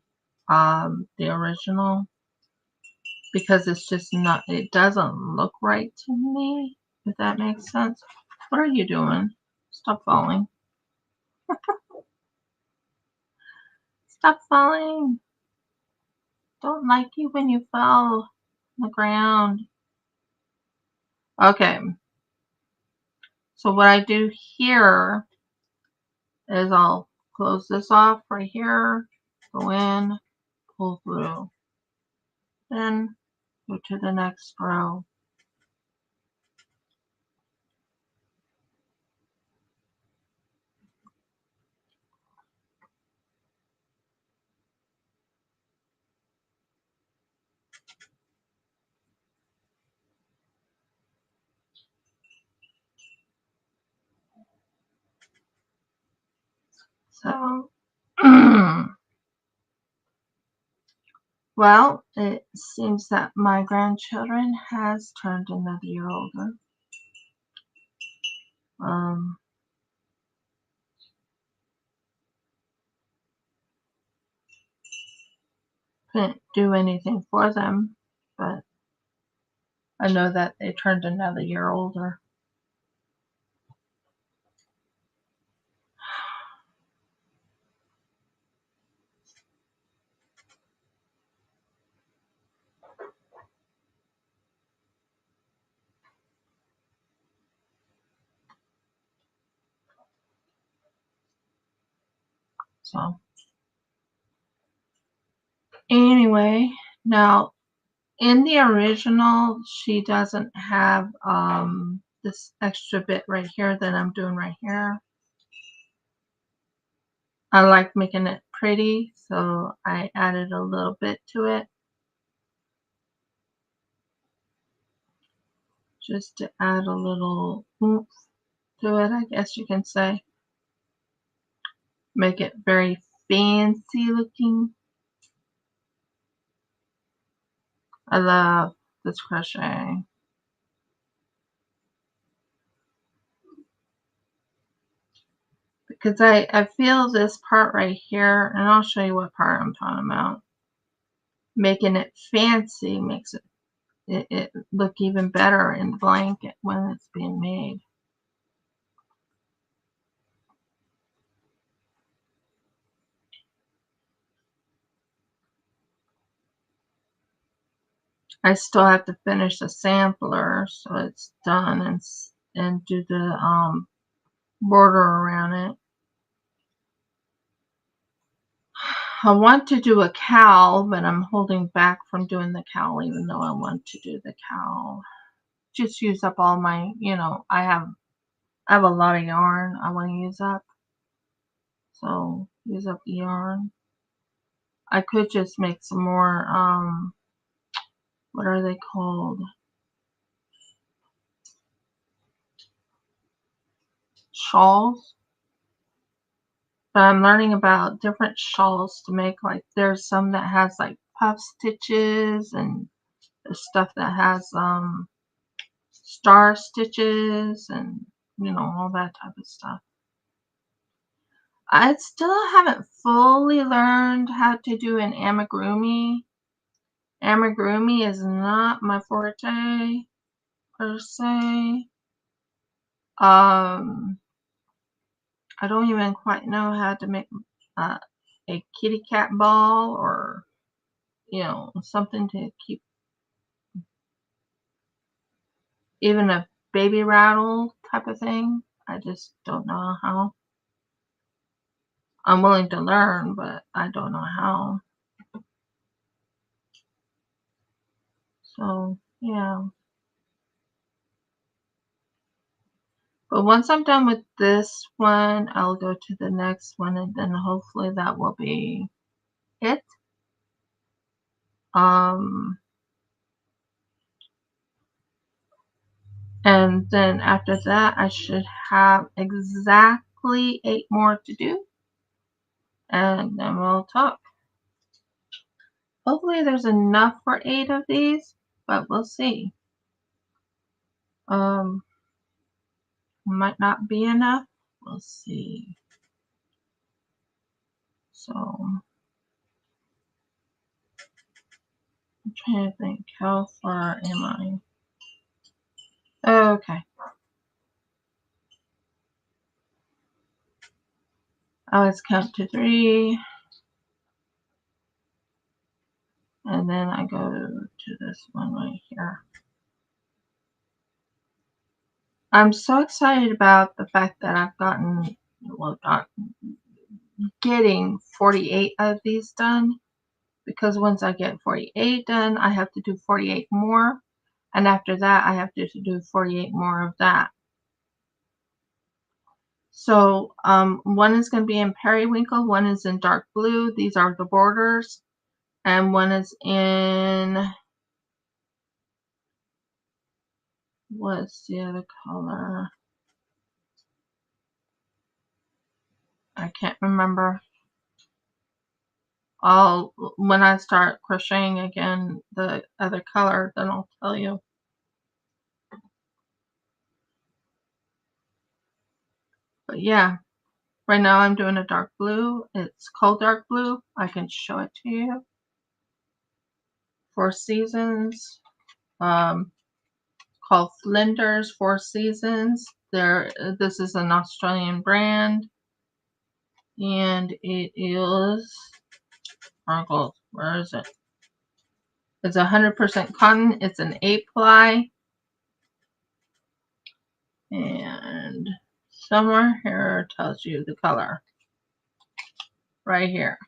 the original, because it's just not, it doesn't look right to me, if that makes sense. What are you doing? Stop falling. Stop falling. Don't like you when you fall on the ground. Okay. So what I do here is I'll close this off right here, go in, pull through, then go to the next row. So, well, it seems that my grandchildren has turned another year older. Couldn't do anything for them, but I know that they turned another year older. So anyway, now in the original, she doesn't have this extra bit right here that I'm doing right here. I like making it pretty, so I added a little bit to it, just to add a little oomph to it, I guess you can say. Make it very fancy looking. I love this crochet. Because I feel this part right here, and I'll show you what part I'm talking about. Making it fancy makes it look even better in the blanket when it's being made. I still have to finish the sampler so it's done, and do the border around it. I want to do a cowl, but I'm holding back from doing the cowl, even though I want to do the cowl. Just use up all my, I have a lot of yarn I want to use up. So use up the yarn. I could just make some more, what are they called? Shawls. But I'm learning about different shawls to make. Like there's some that has like puff stitches, and there's stuff that has star stitches, and all that type of stuff. I still haven't fully learned how to do an amigurumi. Amigurumi is not my forte per se. I don't even quite know how to make a kitty cat ball, or something to keep, even a baby rattle type of thing. I just don't know how. I'm willing to learn, but I don't know how. So yeah. But once I'm done with this one, I'll go to the next one, and then hopefully that will be it. And then after that, I should have exactly 8 more to do, and then we'll talk. Hopefully there's enough for 8 of these, but we'll see. Might not be enough. We'll see. So I'm trying to think, how far am I? Okay. Let's count to 3. And then I go to this one right here. I'm so excited about the fact that I've getting 48 of these done, because once I get 48 done, I have to do 48 more, and after that I have to do 48 more of that. So one is going to be in periwinkle, one is in dark blue, these are the borders, and one is in, what's the other color? I can't remember. When I start crocheting again the other color, then I'll tell you. But yeah, right now I'm doing a dark blue. It's cold dark blue. I can show it to you. 4 Seasons. Called Flinders 4 Seasons. This is an Australian brand, and it is, where is it? It's 100% cotton. It's an 8-ply, and somewhere here tells you the color. Right here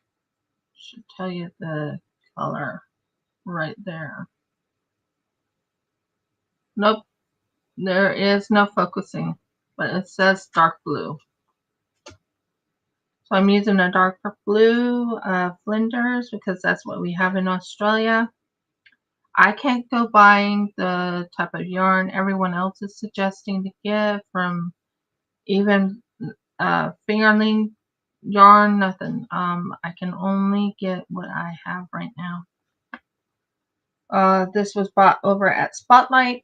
should tell you the color right there. Nope, there is no focusing, but it says dark blue. So I'm using a darker blue Flinders because that's what we have in Australia. I can't go buying the type of yarn everyone else is suggesting to get, from even fingerling yarn, nothing. I can only get what I have right now. This was bought over at Spotlight.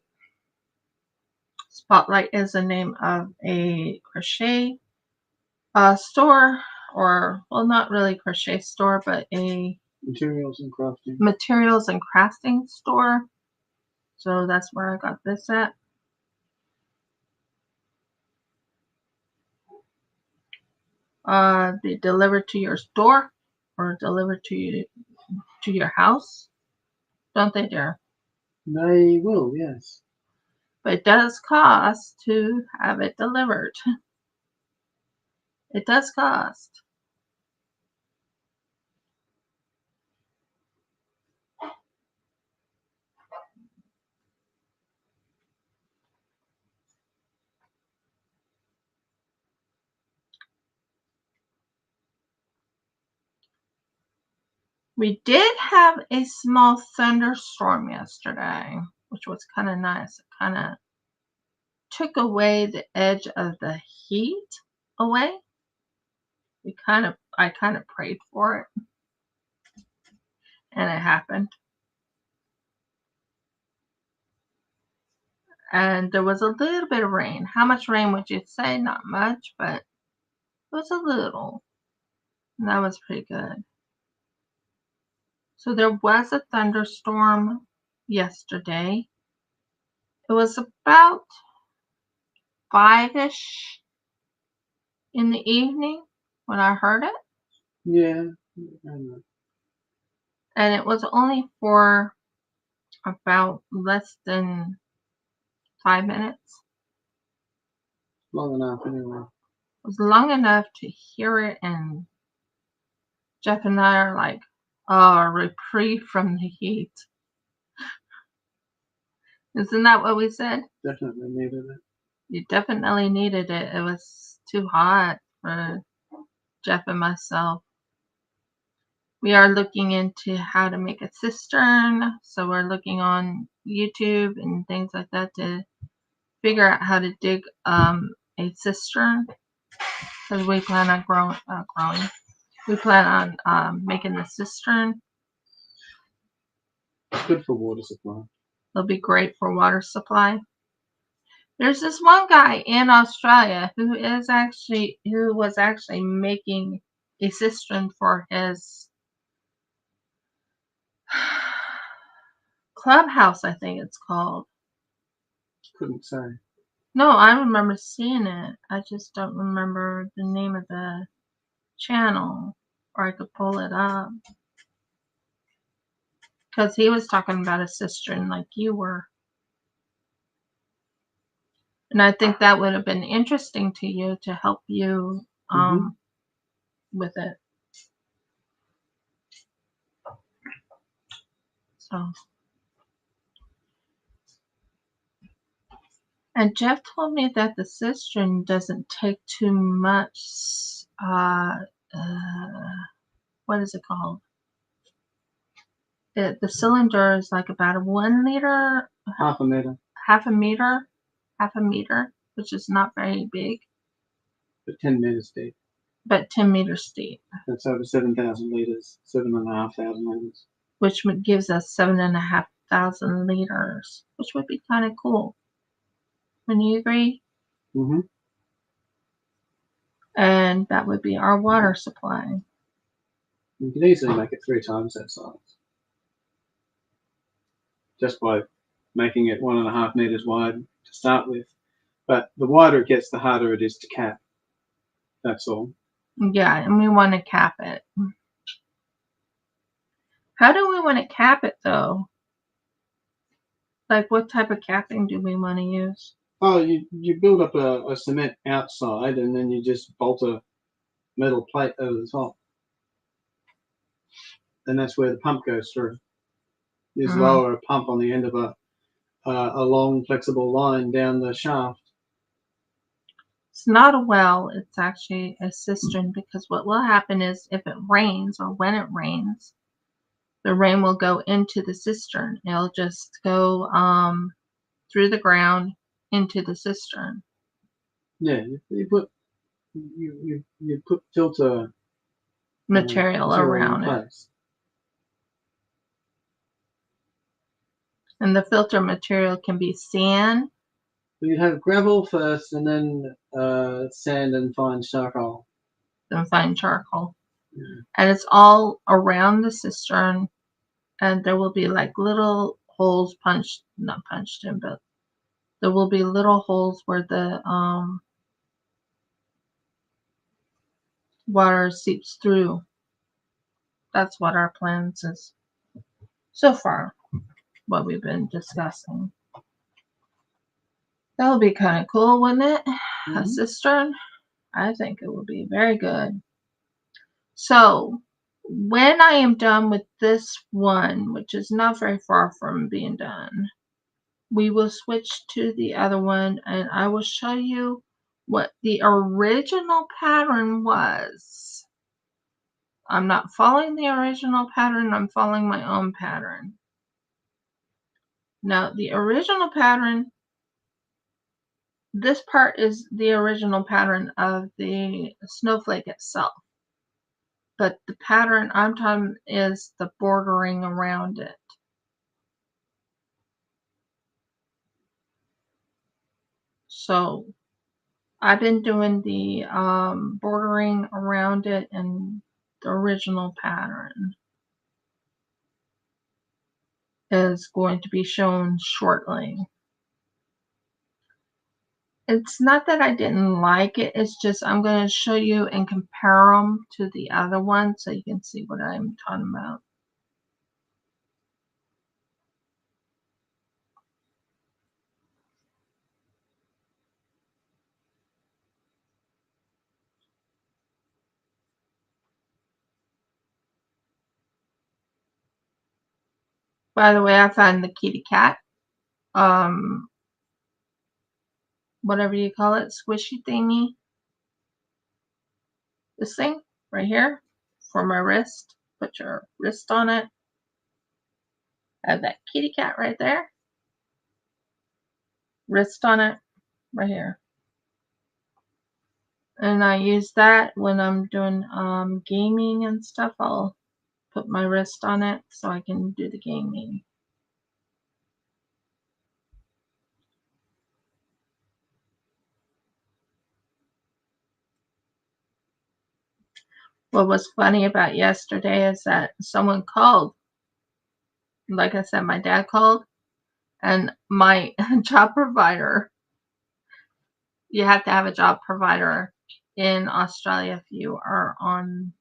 Spotlight is the name of a crochet store, or, well, not really crochet store, but a Materials and crafting store. So that's where I got this at. They deliver to your store or deliver to your house, don't they, dear? They will, yes. But it does cost to have it delivered. It does cost. We did have a small thunderstorm yesterday, which was kind of nice. It kind of took away the edge of the heat away. I kind of prayed for it, and it happened. And there was a little bit of rain. How much rain would you say? Not much, but It was a little. And that was pretty good. So there was a thunderstorm yesterday. It was about 5-ish in the evening when I heard it. Yeah. I know. And it was only for about less than 5 minutes. Long enough anyway. It was long enough to hear it, and Jeff and I are like, oh, a reprieve from the heat. Isn't that what we said? Definitely needed it. You definitely needed it. It was too hot for Jeff and myself. We are looking into how to make a cistern. So we're looking on YouTube and things like that to figure out how to dig a cistern. Because we plan on growing. We plan on making the cistern. It's good for water supply. It'll be great for water supply. There's this one guy in Australia who was actually making a cistern for his clubhouse, I think it's called. Couldn't say. No, I remember seeing it. I just don't remember the name of the channel, or I could pull it up. Because he was talking about a cistern like you were. And I think that would have been interesting to you to help you with it. So. And Jeff told me that the cistern doesn't take too much, what is it called? The cylinder is like about a 1 liter, Half a meter. half a meter, which is not very big, But 10 meters deep. but 10 meters deep, That's over 7,000 liters, 7,500 liters. which gives us 7,500 liters, which would be kind of cool. Wouldn't you agree? Mm-hmm. And that would be our water supply. You can easily make it 3 times that size. Just by making it 1.5 meters wide to start with. But the wider it gets, the harder it is to cap. That's all. Yeah, and we want to cap it. How do we want to cap it, though? Like, what type of capping do we want to use? Oh, you build up a cement outside, and then you just bolt a metal plate over the top. And that's where the pump goes through. You just lower a pump on the end of a long, flexible line down the shaft. It's not a well, it's actually a cistern, because what will happen is if it rains, or when it rains, the rain will go into the cistern. It'll just go through the ground into the cistern. Yeah, you put filter material around it. And the filter material can be sand. You'd have gravel first, and then sand and fine charcoal. Then fine charcoal. Yeah. And it's all around the cistern. And there will be like little holes not punched in, but there will be little holes where the water seeps through. That's what our plans is so far, what we've been discussing. That would be kind of cool, wouldn't it? Mm-hmm. A cistern. I think it would be very good. So when I am done with this one, which is not very far from being done, we will switch to the other one, and I will show you what the original pattern was. I'm not following the original pattern, I'm following my own pattern. Now, the original pattern, this part is the original pattern of the snowflake itself. But the pattern I'm talking is the bordering around it. So I've been doing the bordering around it in the original pattern is going to be shown shortly. It's not that I didn't like it, it's just I'm going to show you and compare them to the other one so you can see what I'm talking about. By the way, I found the kitty cat, whatever you call it, squishy thingy. This thing right here for my wrist. Put your wrist on it. I have that kitty cat right there. Wrist on it right here. And I use that when I'm doing gaming and stuff. I'll put my wrist on it so I can do the gaming. What was funny about yesterday is that someone called. Like I said, my dad called, and my job provider, you have to have a job provider in Australia if you are on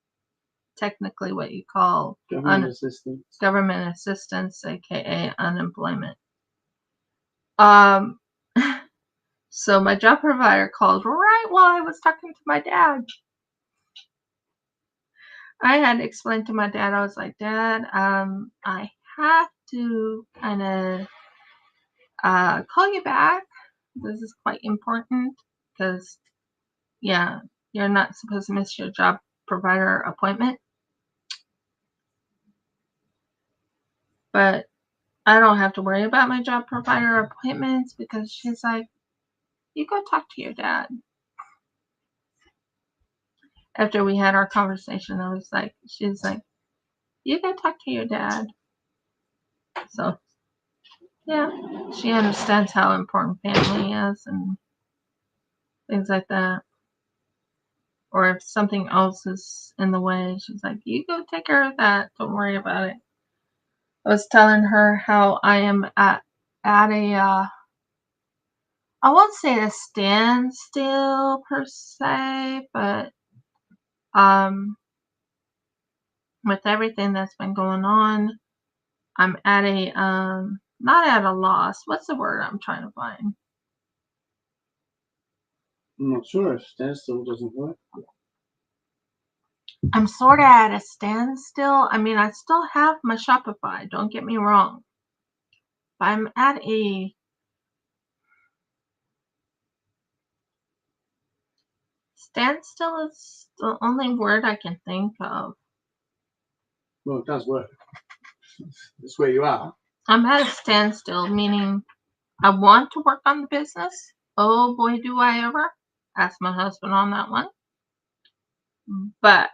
technically what you call government assistance, aka unemployment. So my job provider called right while I was talking to my dad. I had to explain to my dad, I was like, Dad, I have to kind of call you back. This is quite important because, yeah, you're not supposed to miss your job provider appointment. But I don't have to worry about my job provider appointments because she's like, you go talk to your dad. After we had our conversation, she's like, you go talk to your dad. So, yeah, she understands how important family is and things like that. Or if something else is in the way, she's like, you go take care of that. Don't worry about it. I was telling her how I am at a, I won't say a standstill per se, but with everything that's been going on, I'm at a, not at a loss. What's the word I'm trying to find? I'm not sure if standstill doesn't work. I'm sort of at a standstill. I mean, I still have my Shopify, don't get me wrong. But I'm at a standstill is the only word I can think of. Well, it does work. That's where you are. I'm at a standstill, meaning I want to work on the business. Oh boy, do I ever. Ask my husband on that one. But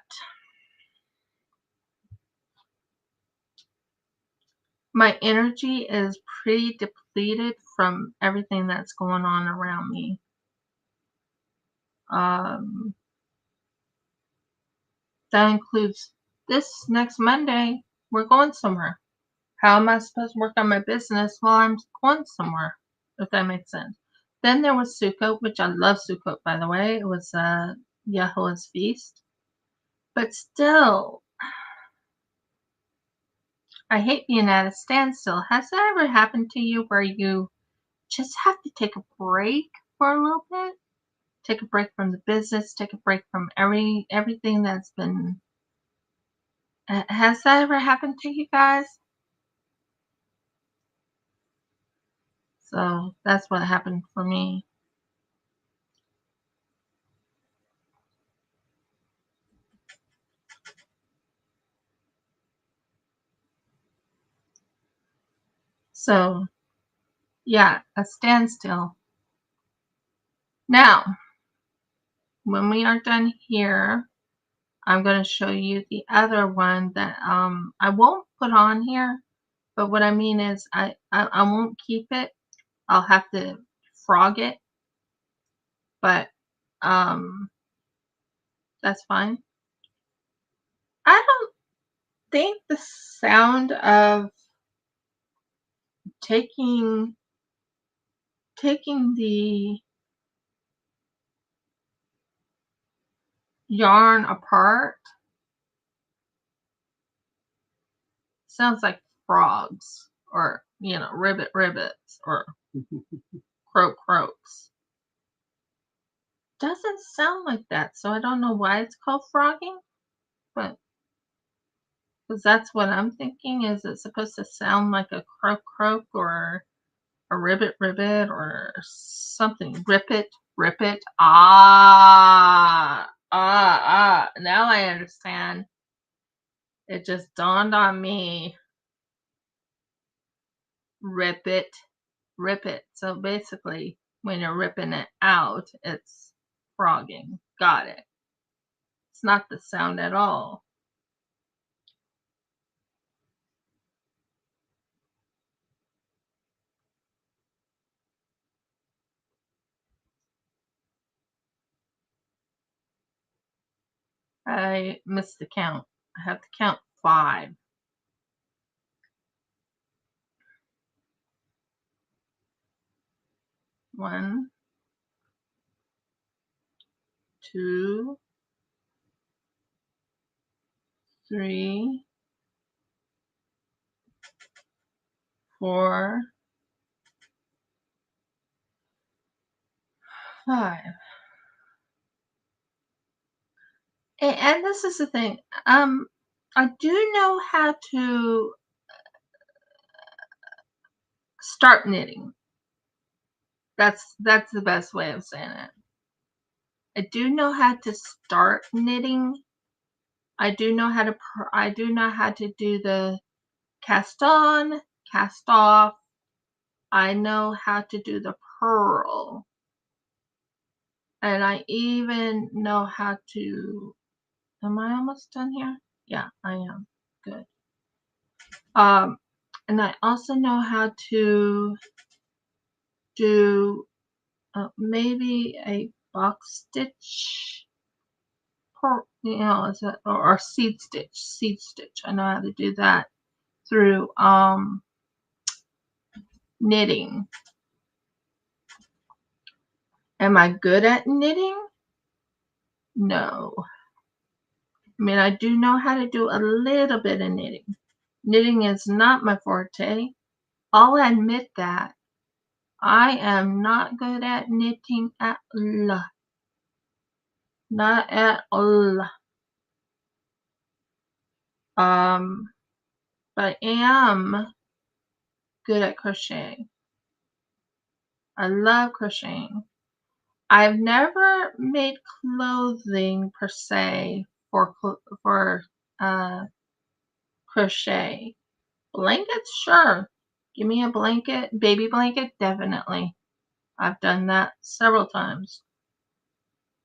my energy is pretty depleted from everything that's going on around me. That includes this next Monday, we're going somewhere. How am I supposed to work on my business while I'm going somewhere? If that makes sense. Then there was Sukkot, which I love Sukkot, by the way. It was Yahuwah's feast. But still, I hate being at a standstill. Has that ever happened to you where you just have to take a break for a little bit? Take a break from the business, take a break from everything that's been. Has that ever happened to you guys? So that's what happened for me. So, yeah, a standstill. Now, when we are done here, I'm going to show you the other one that I won't put on here. But what I mean is I won't keep it. I'll have to frog it. But that's fine. I don't think the sound of taking the yarn apart sounds like frogs, or ribbits, or croaks. Doesn't sound like that, so I don't know why it's called frogging, but because that's what I'm thinking. Is it supposed to sound like a croak, or a ribbit, or something? Rip it. Now I understand. It just dawned on me. Rip it. So basically, when you're ripping it out, it's frogging. Got it. It's not the sound at all. I missed the count. I have to count 5. 1, 2, 3, 4, 5. And this is the thing. I do know how to start knitting. That's the best way of saying it. I do know how to start knitting. I do know how to do the cast on, cast off. I know how to do the purl. And I even know how to, am I almost done here? Yeah, I am. Good. And I also know how to do maybe a box stitch, or seed stitch. I know how to do that through knitting. Am I good at knitting? No. I mean, I do know how to do a little bit of knitting. Knitting is not my forte. I'll admit that. I am not good at knitting at all. Not at all. But I am good at crocheting. I love crocheting. I've never made clothing per se for crochet. Blankets, sure. Give me a blanket, baby blanket, definitely. I've done that several times.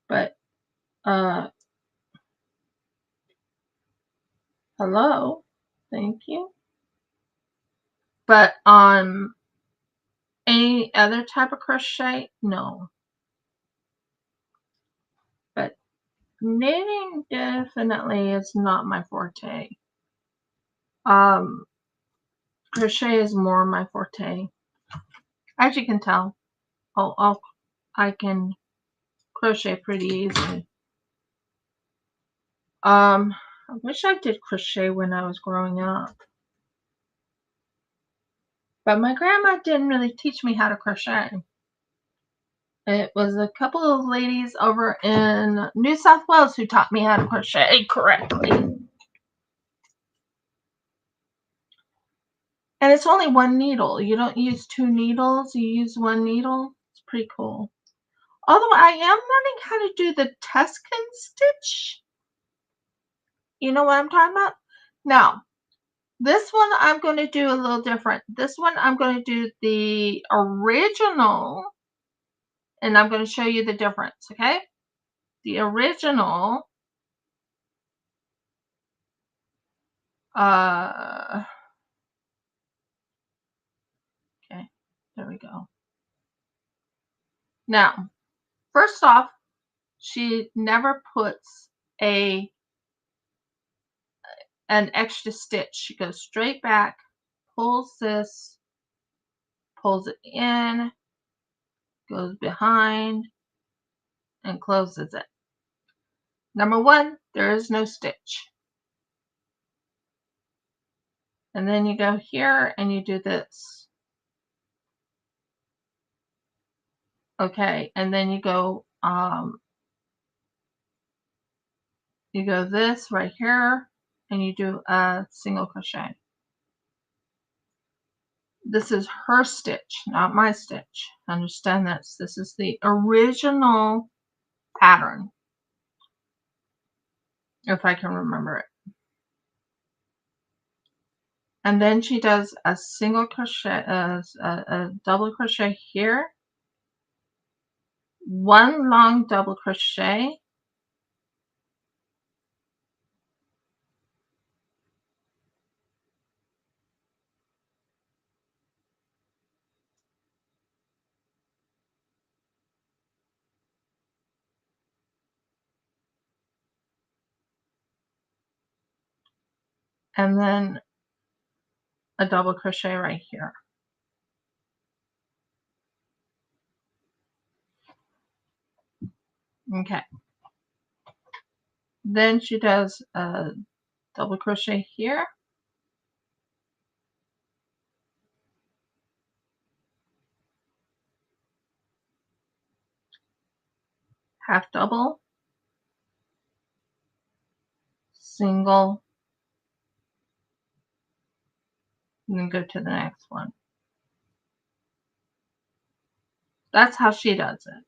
But hello, thank you. But on any other type of crochet, no. But knitting definitely is not my forte. Crochet is more my forte. As you can tell, I can crochet pretty easily. I wish I did crochet when I was growing up. But my grandma didn't really teach me how to crochet. It was a couple of ladies over in New South Wales who taught me how to crochet correctly. And it's only one needle. You don't use 2 needles. You use 1 needle. It's pretty cool. Although I am learning how to do the Tuscan stitch. You know what I'm talking about? Now, this one I'm going to do a little different. This one I'm going to do the original, and I'm going to show you the difference, okay? The original, okay, there we go. Now, first off, she never puts an extra stitch. She goes straight back, pulls this, pulls it in, goes behind, and closes it. Number one, there is no stitch. And then you go here and you do this. Okay, and then you go this right here and you do a single crochet. This is her stitch, not my stitch. Understand this. This is the original pattern, if I can remember it. And then she does a single crochet, a double crochet here, one long double crochet, and then a double crochet right here. Okay. Then she does a double crochet here, half double, single, and then go to the next one. That's how she does it.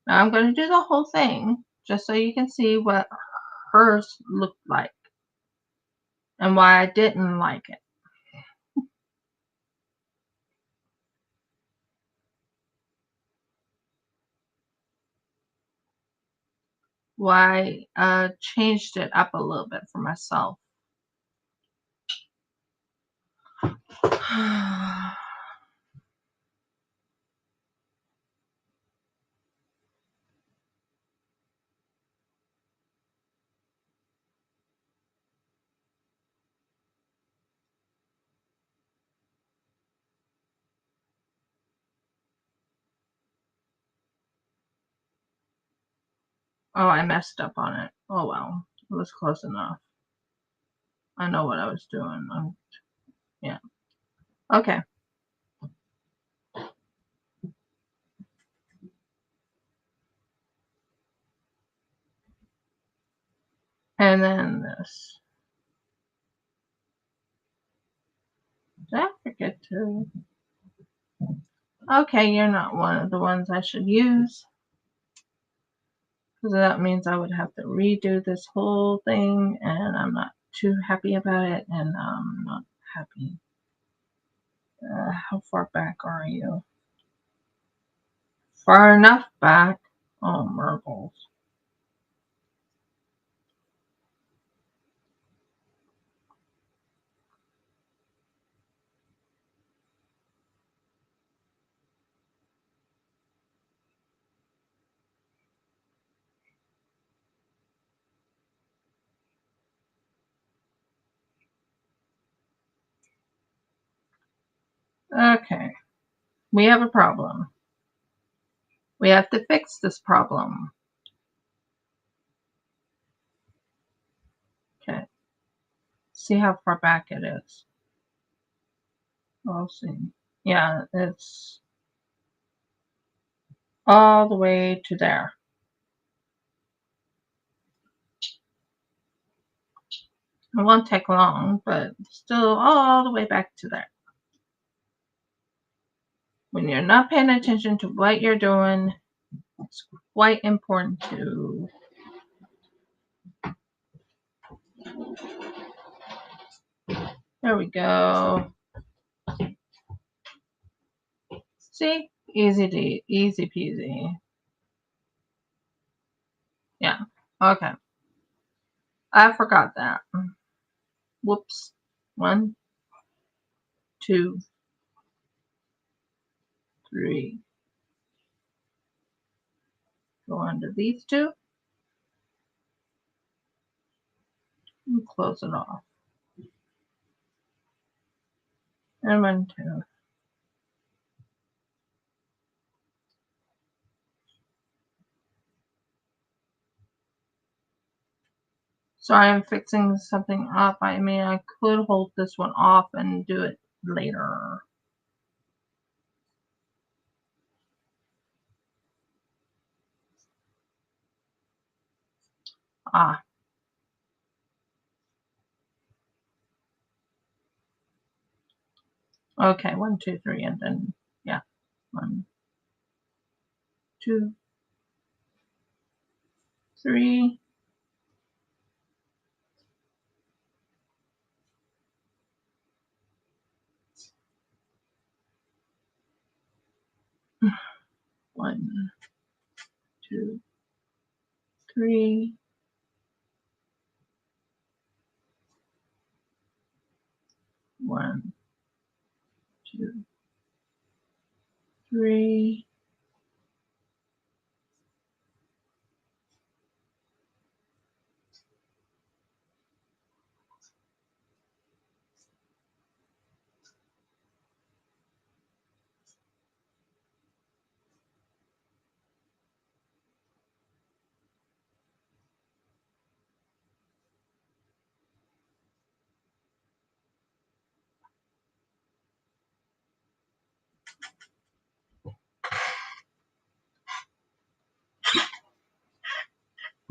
Now I'm going to do the whole thing just so you can see what hers looked like and why I didn't like it. Why I changed it up a little bit for myself. Oh, I messed up on it. Oh well, it was close enough. I know what I was doing. Yeah. Okay. And then this. Did I forget to? Okay, you're not one of the ones I should use. Because that means I would have to redo this whole thing, and I'm not too happy about it, and I'm not happy. How far back are you? Far enough back. Oh, Murgles. Okay, we have a problem. We have to fix this problem. Okay, see how far back it is. We'll see. Yeah, it's all the way to there. It won't take long, but still all the way back to there. When you're not paying attention to what you're doing, it's quite important to there we go. See? Easy peasy. Yeah. Okay. I forgot that. Whoops. 1, 2, 3, go under these two and close it off. And 1, 2. Sorry, I'm fixing something up. I mean, I could hold this one off and do it later. Ah. Okay, 1, 2, 3, and then, yeah. 1, 2, 3. One, 2, 3. 1, 2, 3.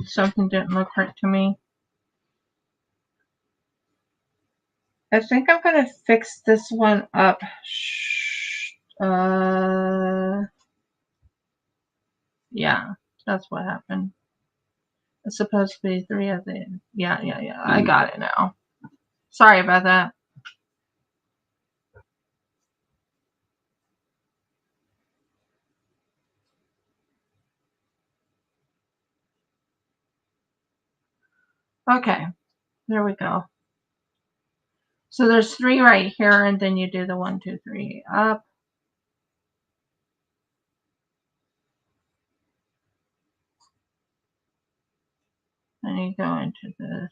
Something didn't look right to me. I think I'm gonna fix this one up. Yeah, that's what happened. It's supposed to be 3 of the. Yeah. I got it now. Sorry about that. Okay, there we go. So there's 3 right here, and then you do the 1, 2, 3 up. And you go into this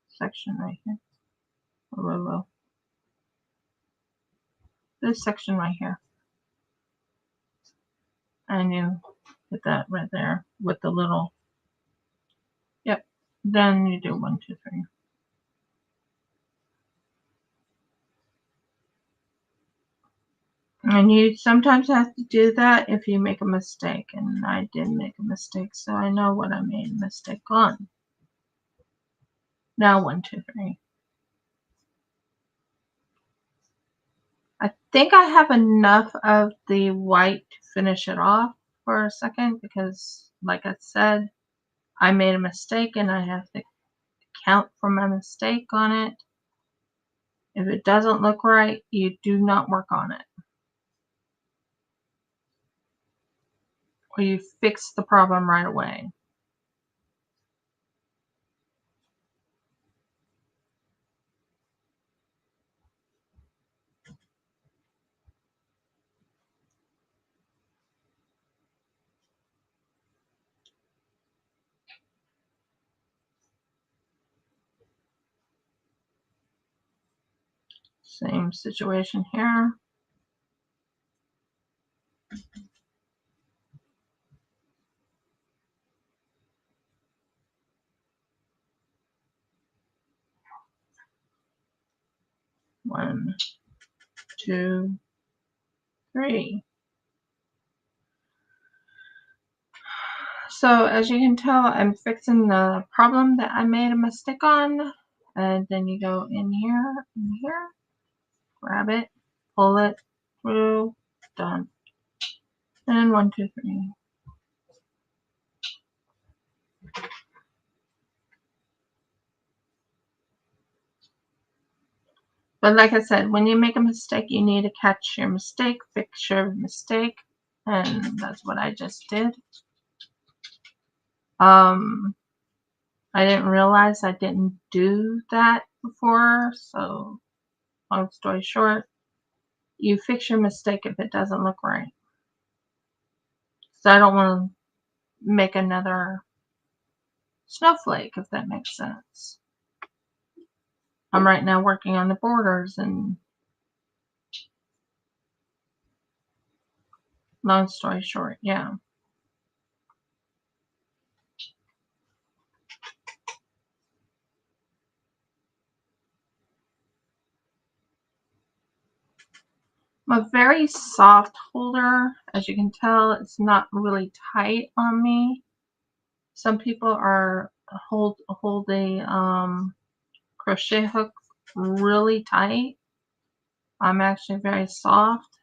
section right here. Whoa. This section right here. And you put that right there with the little. Yep. Then you do 1, 2, 3. And you sometimes have to do that if you make a mistake. And I did make a mistake, so I know what I made a mistake on. Now 1, 2, 3. I think I have enough of the white to finish it off for a second because, like I said, I made a mistake and I have to count for my mistake on it. If it doesn't look right, you do not work on it. Or you fix the problem right away. Same situation here. One, 2, 3. So as you can tell, I'm fixing the problem that I made a mistake on. And then you go in here, grab it, pull it through, done. And 1, 2, 3. But like I said, when you make a mistake, you need to catch your mistake, fix your mistake, and that's what I just did. I didn't realize I didn't do that before, so long story short, you fix your mistake if it doesn't look right. So I don't want make another snowflake, if that makes sense. I'm right now working on the borders, and long story short, yeah. I'm a very soft holder. As you can tell, it's not really tight on me. Some people are hold a crochet hook really tight. I'm actually very soft,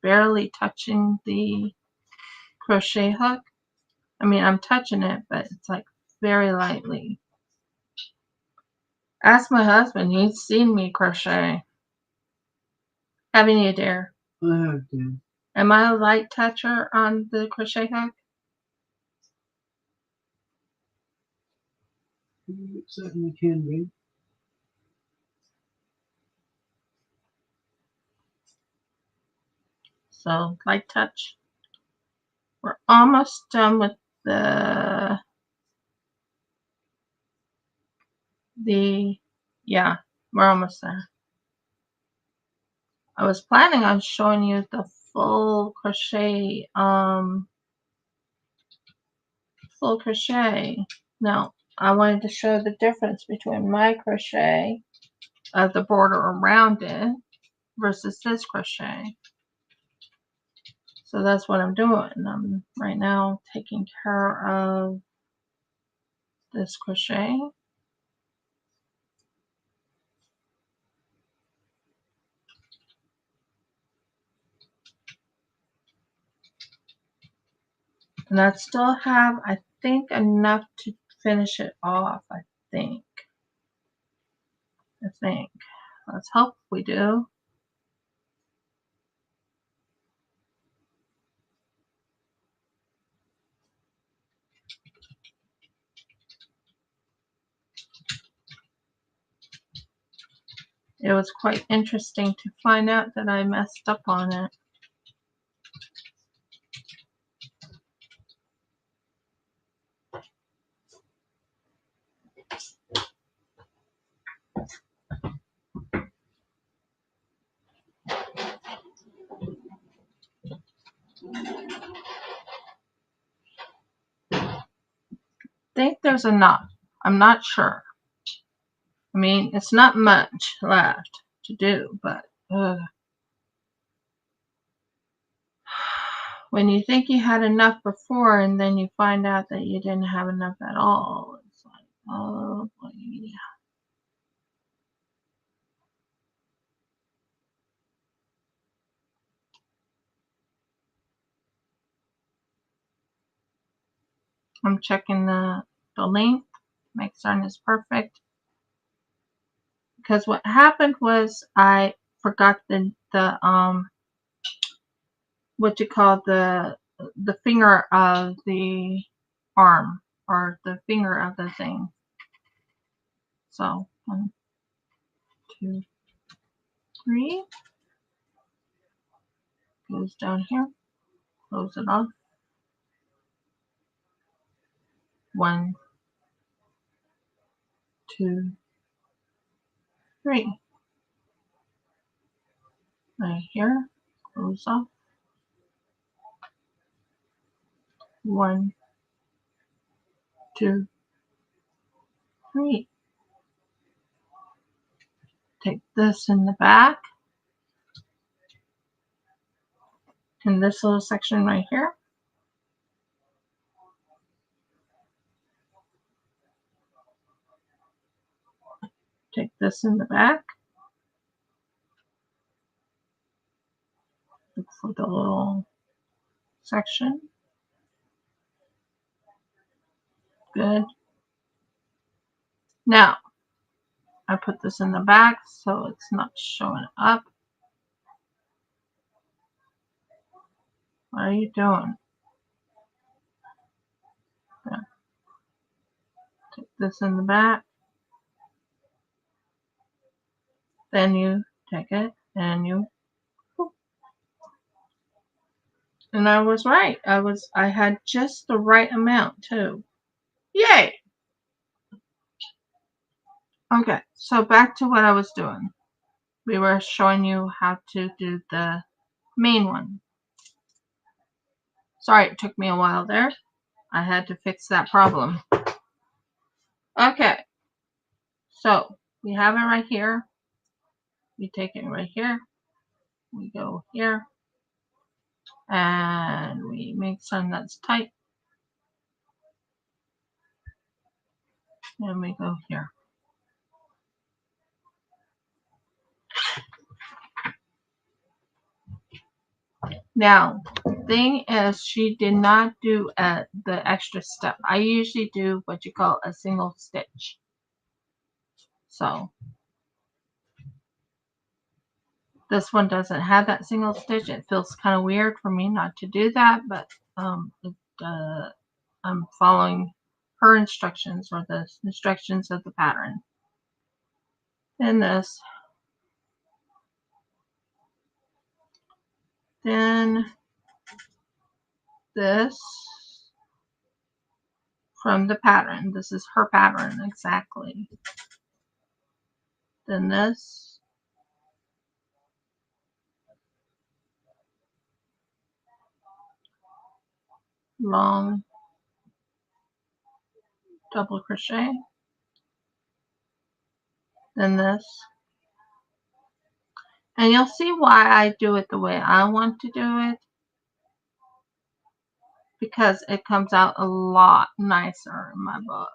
barely touching the crochet hook. I mean, I'm touching it, but it's like very lightly. Ask my husband, he's seen me crochet. Haven't you, dear? I have to. Am I a light toucher on the crochet hook? It certainly can be. So, light touch. We're almost done with yeah, we're almost there. I was planning on showing you the full crochet, No, I wanted to show the difference between my crochet of the border around it versus this crochet. So that's what I'm doing. I'm right now taking care of this crochet. And I still have, I think, enough to finish it off, I think. Let's hope we do. It was quite interesting to find out that I messed up on it. I think there's enough. I'm not sure. I mean, it's not much left to do, but when you think you had enough before and then you find out that you didn't have enough at all, it's like, oh boy. I'm checking the length, make certain it's perfect. Because what happened was I forgot the what you call the finger of the arm, or the finger of the thing. So 1, 2, 3, goes down here, close it off. 1, 2, 3. Right here, close off. 1, 2, 3. Take this in the back, in this little section right here. Take this in the back. Look for the little section. Good. Now, I put this in the back so it's not showing up. What are you doing? There. Take this in the back. Then you take it and you And I was right. I had just the right amount too. Yay! Okay, so back to what I was doing. We were showing you how to do the main one. Sorry it took me a while there. I had to fix that problem. Okay, so we have it right here. We take it right here. We go here. And we make some that's tight. And we go here. Now, the thing is, she did not do the extra step. I usually do what you call a single stitch. So, this one doesn't have that single stitch. It feels kind of weird for me not to do that, but I'm following her instructions or the instructions of the pattern. Then this. Then this from the pattern. This is her pattern exactly. Then this. Long double crochet. Then this. And you'll see why I do it the way I want to do it. Because it comes out a lot nicer in my book.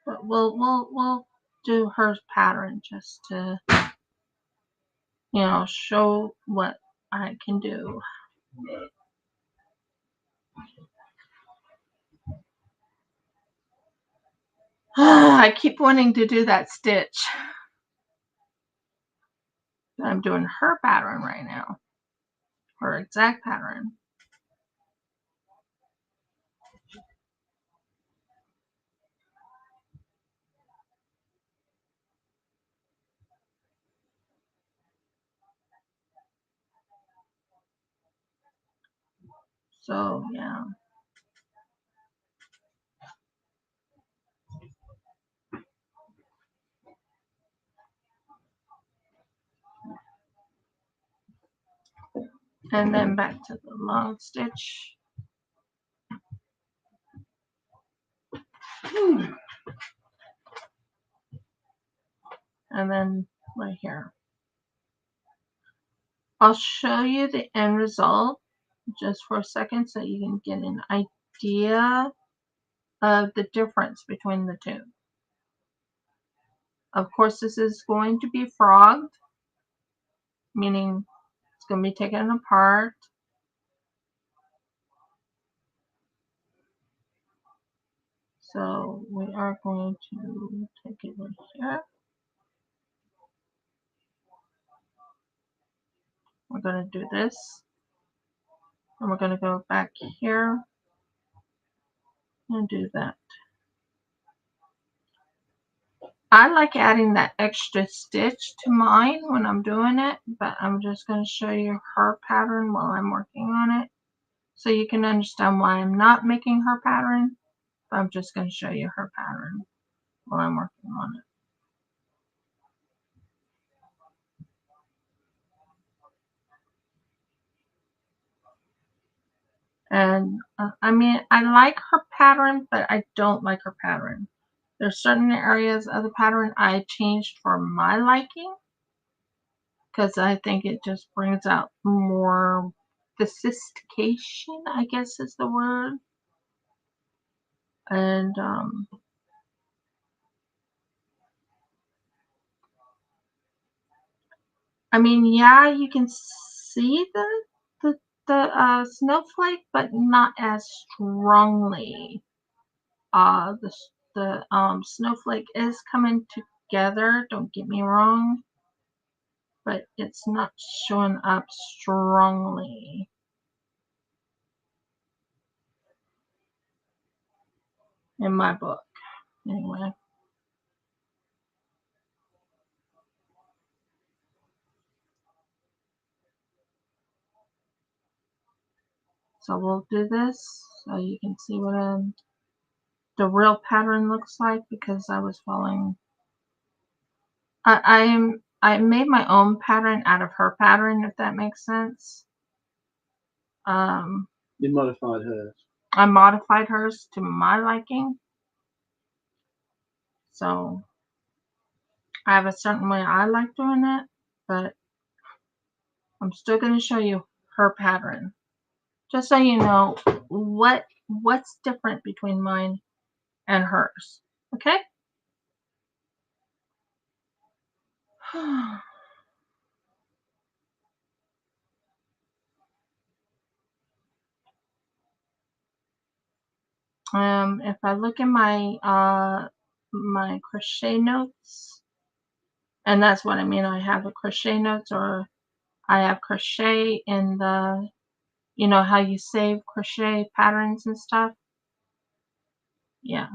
But we'll do her pattern just to, you know, show what I can do. I keep wanting to do that stitch. I'm doing her pattern right now. Her exact pattern. So, yeah. And then back to the long stitch. And then right here. I'll show you the end result just for a second so you can get an idea of the difference between the two. Of course, this is going to be frogged, meaning it's going to be taken apart. So we are going to take it right here. We're going to do this. And we're going to go back here and do that. I like adding that extra stitch to mine when I'm doing it, but I'm just going to show you her pattern while I'm working on it. So you can understand why I'm not making her pattern, but I'm just going to show you her pattern while I'm working on it. And I mean, I like her pattern, but I don't like her pattern. There's certain areas of the pattern I changed for my liking because I think it just brings out more sophistication, I guess is the word. And I mean, yeah, you can see the snowflake, but not as strongly. The snowflake is coming together. Don't get me wrong, but it's not showing up strongly in my book. Anyway. So we'll do this so you can see what the real pattern looks like, because I was following. I made my own pattern out of her pattern, if that makes sense. You modified hers. I modified hers to my liking. So I have a certain way I like doing it, but I'm still going to show you her pattern, just so you know what's different between mine and hers. Okay? If I look in my my crochet notes, and that's what I mean, I have a crochet notes, or I have crochet in the, you know how you save crochet patterns and stuff. Yeah.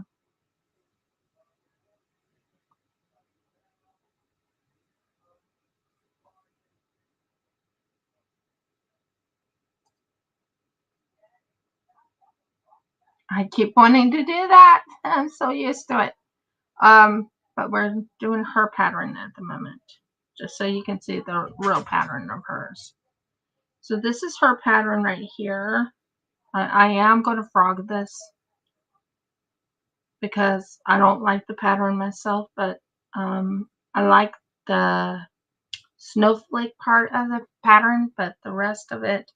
I keep wanting to do that. I'm so used to it. But we're doing her pattern at the moment, just so you can see the real pattern of hers. So this is her pattern right here. I am going to frog this because I don't like the pattern myself, but I like the snowflake part of the pattern, but the rest of it,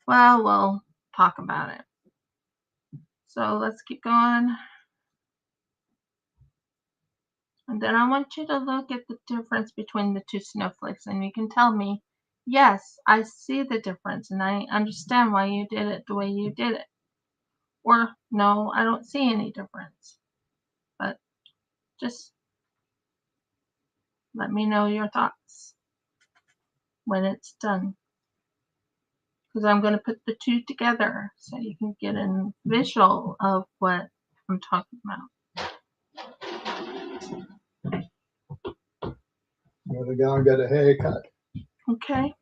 well, we'll talk about it. So let's keep going. And then I want you to look at the difference between the two snowflakes, and you can tell me, yes, I see the difference and I understand why you did it the way you did it. Or, no, I don't see any difference. But just let me know your thoughts when it's done. Because I'm going to put the two together so you can get a visual of what I'm talking about. The guy got a haircut. Okay.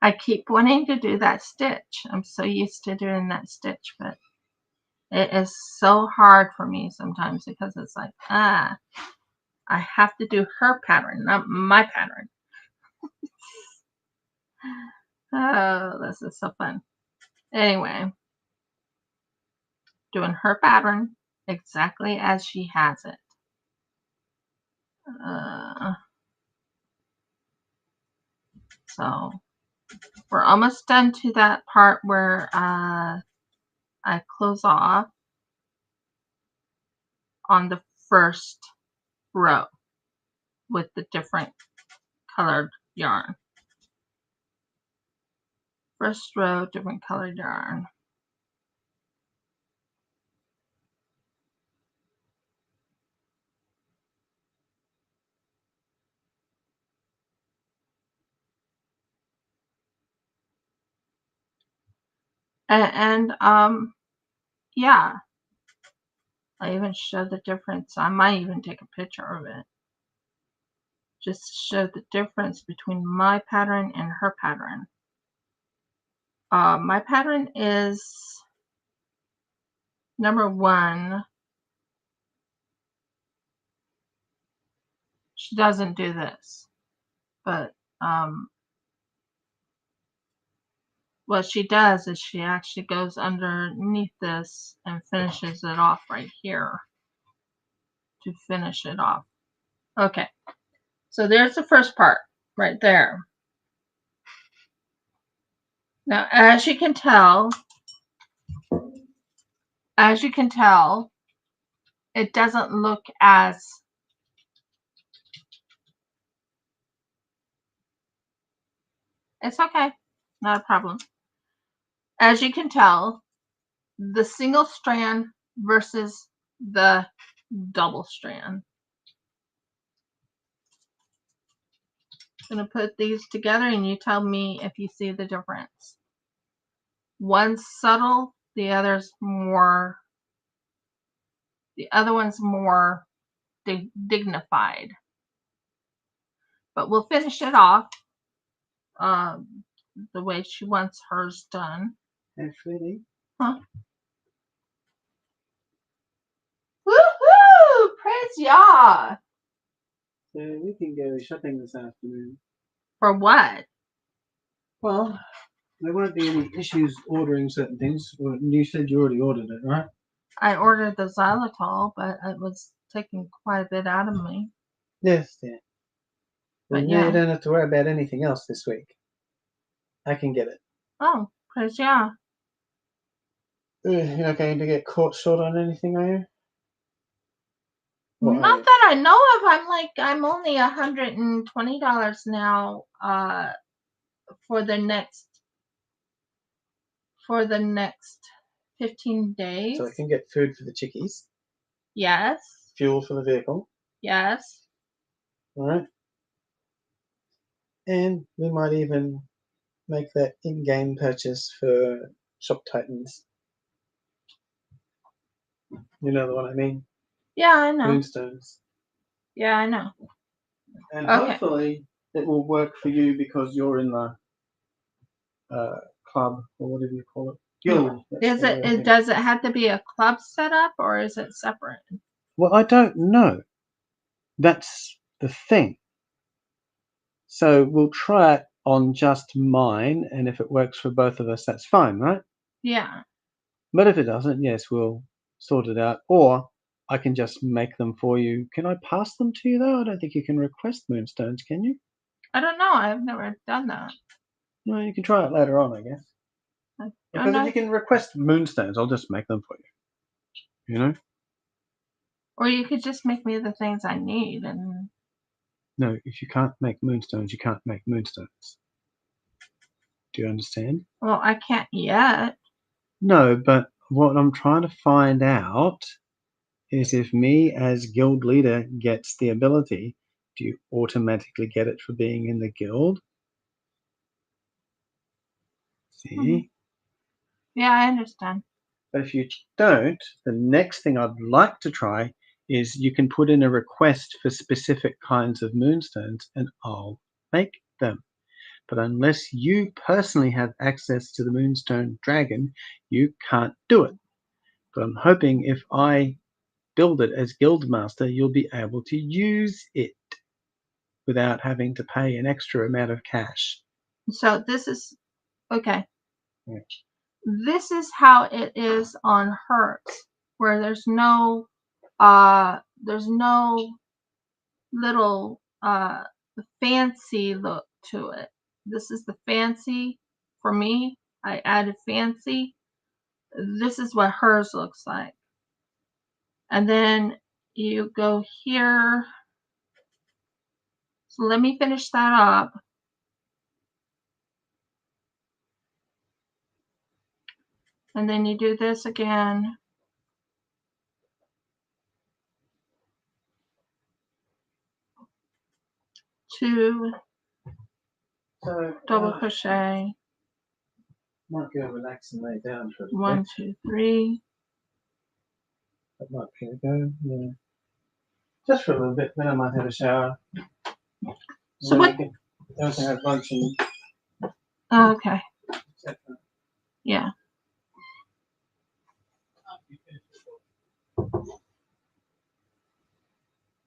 I keep wanting to do that stitch. I'm so used to doing that stitch, but it is so hard for me sometimes because it's like, I have to do her pattern, not my pattern. Oh, this is so fun. Anyway, doing her pattern exactly as she has it. So we're almost done to that part where I close off on the first row with the different colored yarn. First row, different colored yarn. And yeah, I even show the difference. I might even take a picture of it, just to show the difference between my pattern and her pattern. My pattern is number 1. She doesn't do this, but what she does is she actually goes underneath this and finishes it off right here to finish it off. Okay, so there's the first part right there. Now, as you can tell, it doesn't look as it's okay, not a problem. As you can tell, the single strand versus the double strand. I'm going to put these together and you tell me if you see the difference. One's subtle, the other one's more dignified. But we'll finish it off the way she wants hers done. Hey, Freddie. Huh? Woohoo! Praise Yah! So we can go shopping this afternoon. For what? Well, there won't be any issues ordering certain things. Well, you said you already ordered it, right? I ordered the xylitol, but it was taking quite a bit out of me. Yes, dear. But Well, yeah. you don't have to worry about anything else this week. I can get it. Oh, praise Yah. You're not going to get caught short on anything, are you? What are Not you? that I know of. I'm only $120 now for the next 15 days. So I can get food for the chickies, Yes. fuel for the vehicle, Yes. all right? And we might even make that in-game purchase for Shop Titans. You know the one I mean? Yeah, I know. Moonstones. Yeah, I know. And Okay. hopefully it will work for you because you're in the club, or whatever you call it. Guild. Does it have to be a club setup or is it separate? Well, I don't know. That's the thing. So we'll try it on just mine, and if it works for both of us, that's fine, right? Yeah. But if it doesn't, yes, we'll sort it out. Or I can just make them for you. Can I pass them to you, though? I don't think you can request moonstones, can you? I don't know. I've never done that. No, you can try it later on, I guess. Because if you can request moonstones, I'll just make them for you. You know? Or you could just make me the things I need and No, if you can't make moonstones, you can't make moonstones. Do you understand? well, I can't yet. No, but what I'm trying to find out is if me as guild leader gets the ability, do you automatically get it for being in the guild? See? Mm-hmm. Yeah, I understand. But if you don't, the next thing I'd like to try is you can put in a request for specific kinds of moonstones and I'll make them. But unless you personally have access to the Moonstone Dragon, you can't do it. But I'm hoping if I build it as Guildmaster, you'll be able to use it without having to pay an extra amount of cash. So this is okay. Yeah. This is how it is on hers, where there's no little fancy look to it. This is the fancy for me. I added fancy. This is what hers looks like. And then you go here. So let me finish that up. And then you do this again. Two double crochet. Might go relax and lay down for a bit. 1, 2, 3. That might be a go, yeah. Just for a little bit, then I might have a shower. So what? You can also have lunch and Okay. Yeah.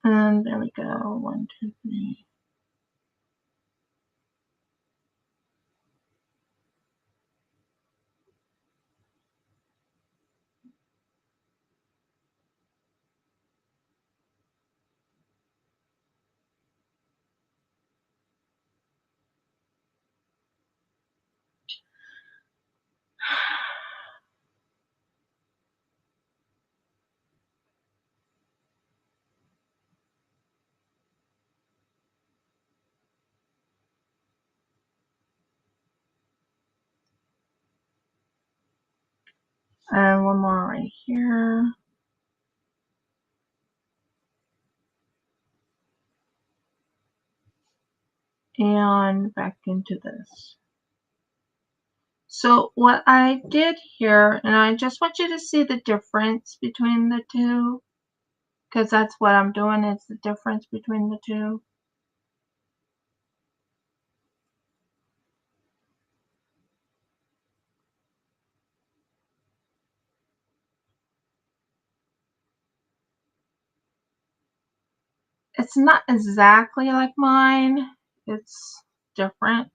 And there we go. 1, 2, 3. And one more right here. and back into this. So what I did here, and I just want you to see the difference between the two, because that's what I'm doing, is the difference between the two. It's not exactly like mine. It's different.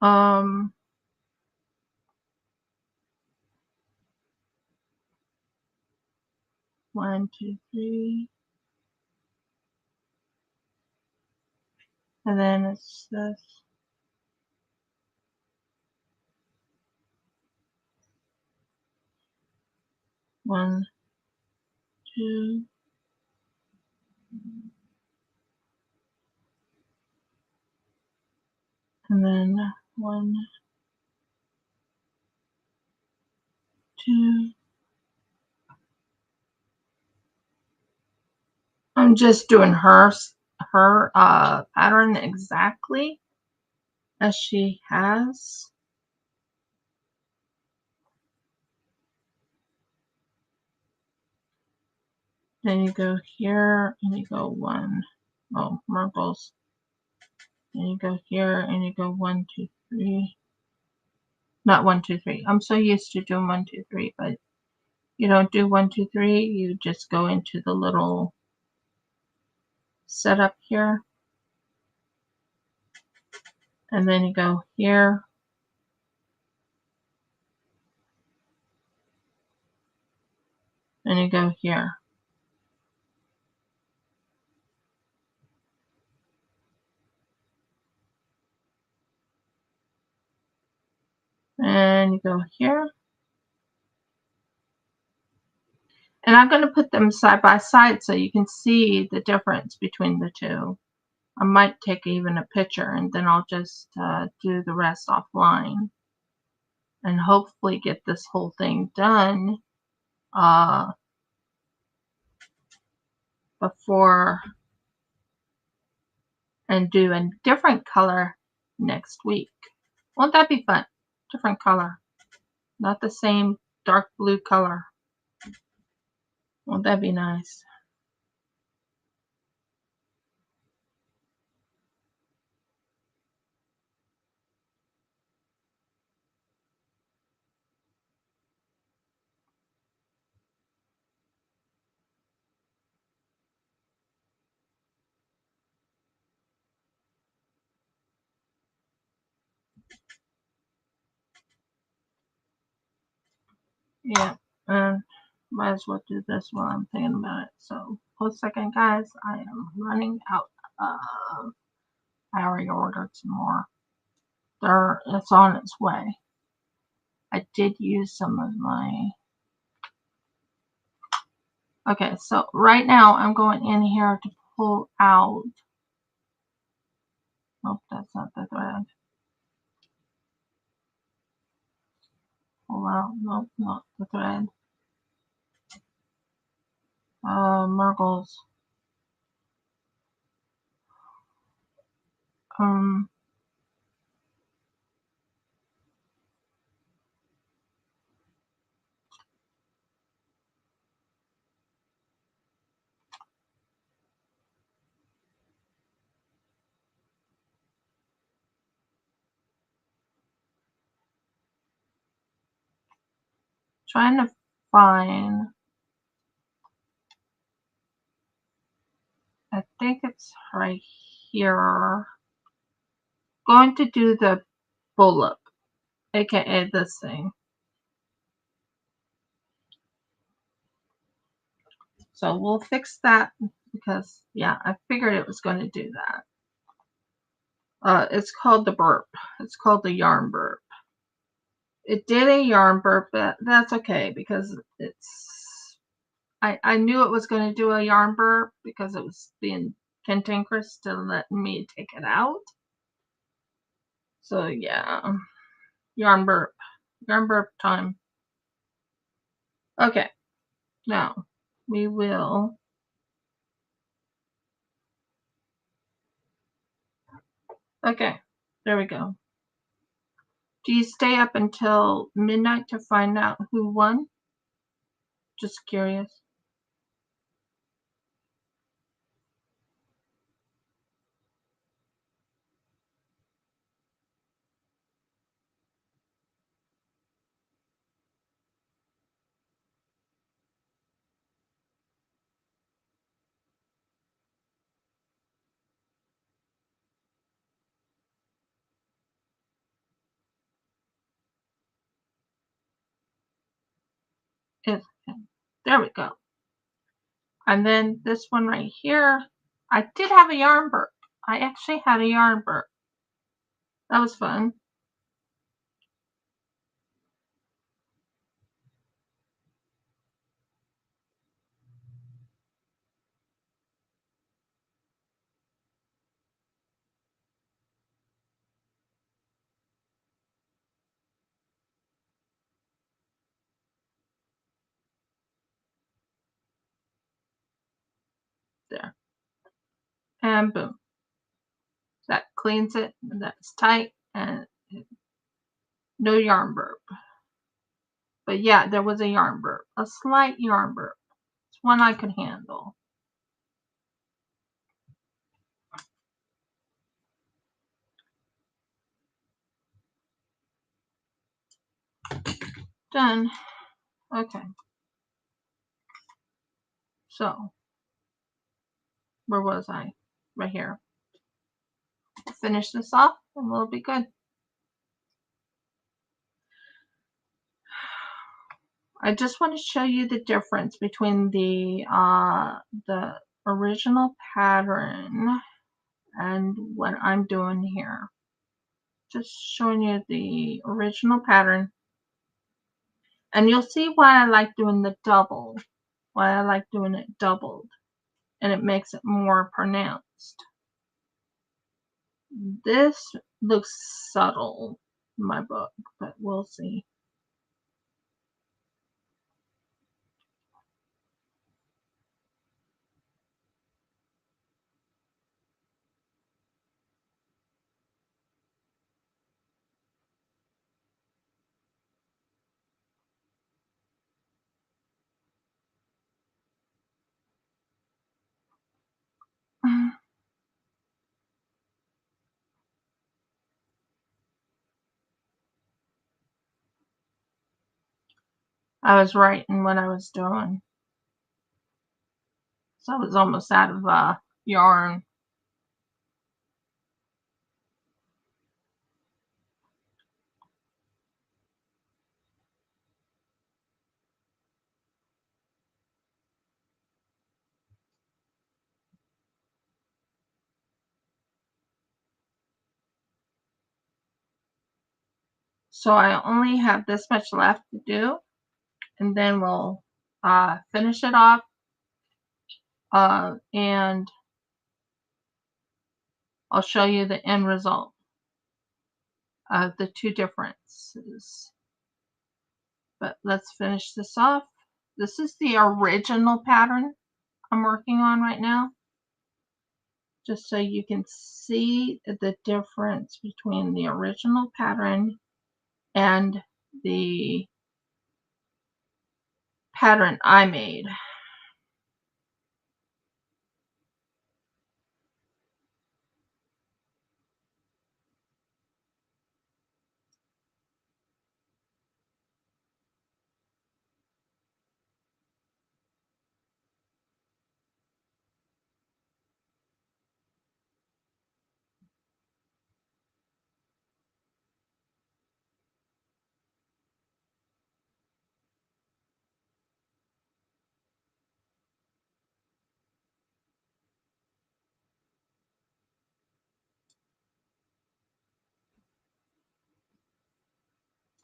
1, 2, 3. And then it's this. 1, 2. And then 1, 2. I'm just doing her pattern exactly as she has. Then you go here and you go 1. Oh, marbles. And you go here and you go 1, 2, 3. Not 1, 2, 3. I'm so used to doing 1, 2, 3, but you don't do 1, 2, 3. You just go into the little setup here. And then you go here. And you go here. And you go here. And I'm going to put them side by side so you can see the difference between the two. I might take even a picture and then I'll just do the rest offline. And hopefully get this whole thing done before and do a different color next week. Won't that be fun? Different color. Not the same dark blue color. Won't that be nice? Yeah. And might as well do this while I'm thinking about it. So, hold a second, guys. I am running out of. I already ordered some more. It's on its way. I did use some of my. Okay, so right now I'm going in here to pull out. Nope, that's not the thread. Pull out. Nope, not the thread. Mergles. Trying to find. I think it's right here. Going to do the bullet, aka this thing. So we'll fix that because, yeah, I figured it was going to do that. It's called the burp. It's called the yarn burp. It did a yarn burp, but that's okay because it's. I knew it was going to do a yarn burp because it was being cantankerous to let me take it out. So yeah, yarn burp time. Okay, now we will Okay, there we go. Do you stay up until midnight to find out who won? Just curious. If, there we go. And then this one right here, I did have a yarn burp. I actually had a yarn burp. That was fun. There. And boom. That cleans it. And that's tight. And no yarn burp. But yeah, there was a yarn burp. A slight yarn burp. It's one I could handle. Done. Okay. So, where was I? Right here. Finish this off and we'll be good. I just want to show you the difference between the original pattern and what I'm doing here. Just showing you the original pattern. And you'll see why I like doing the double. Why I like doing it doubled. And it makes it more pronounced. This looks subtle in my book, but we'll see. I was right in what I was doing. So I was almost out of yarn. So I only have this much left to do, and then we'll finish it off, and I'll show you the end result of the two differences. But let's finish this off. This is the original pattern I'm working on right now, just so you can see the difference between the original pattern and the pattern I made.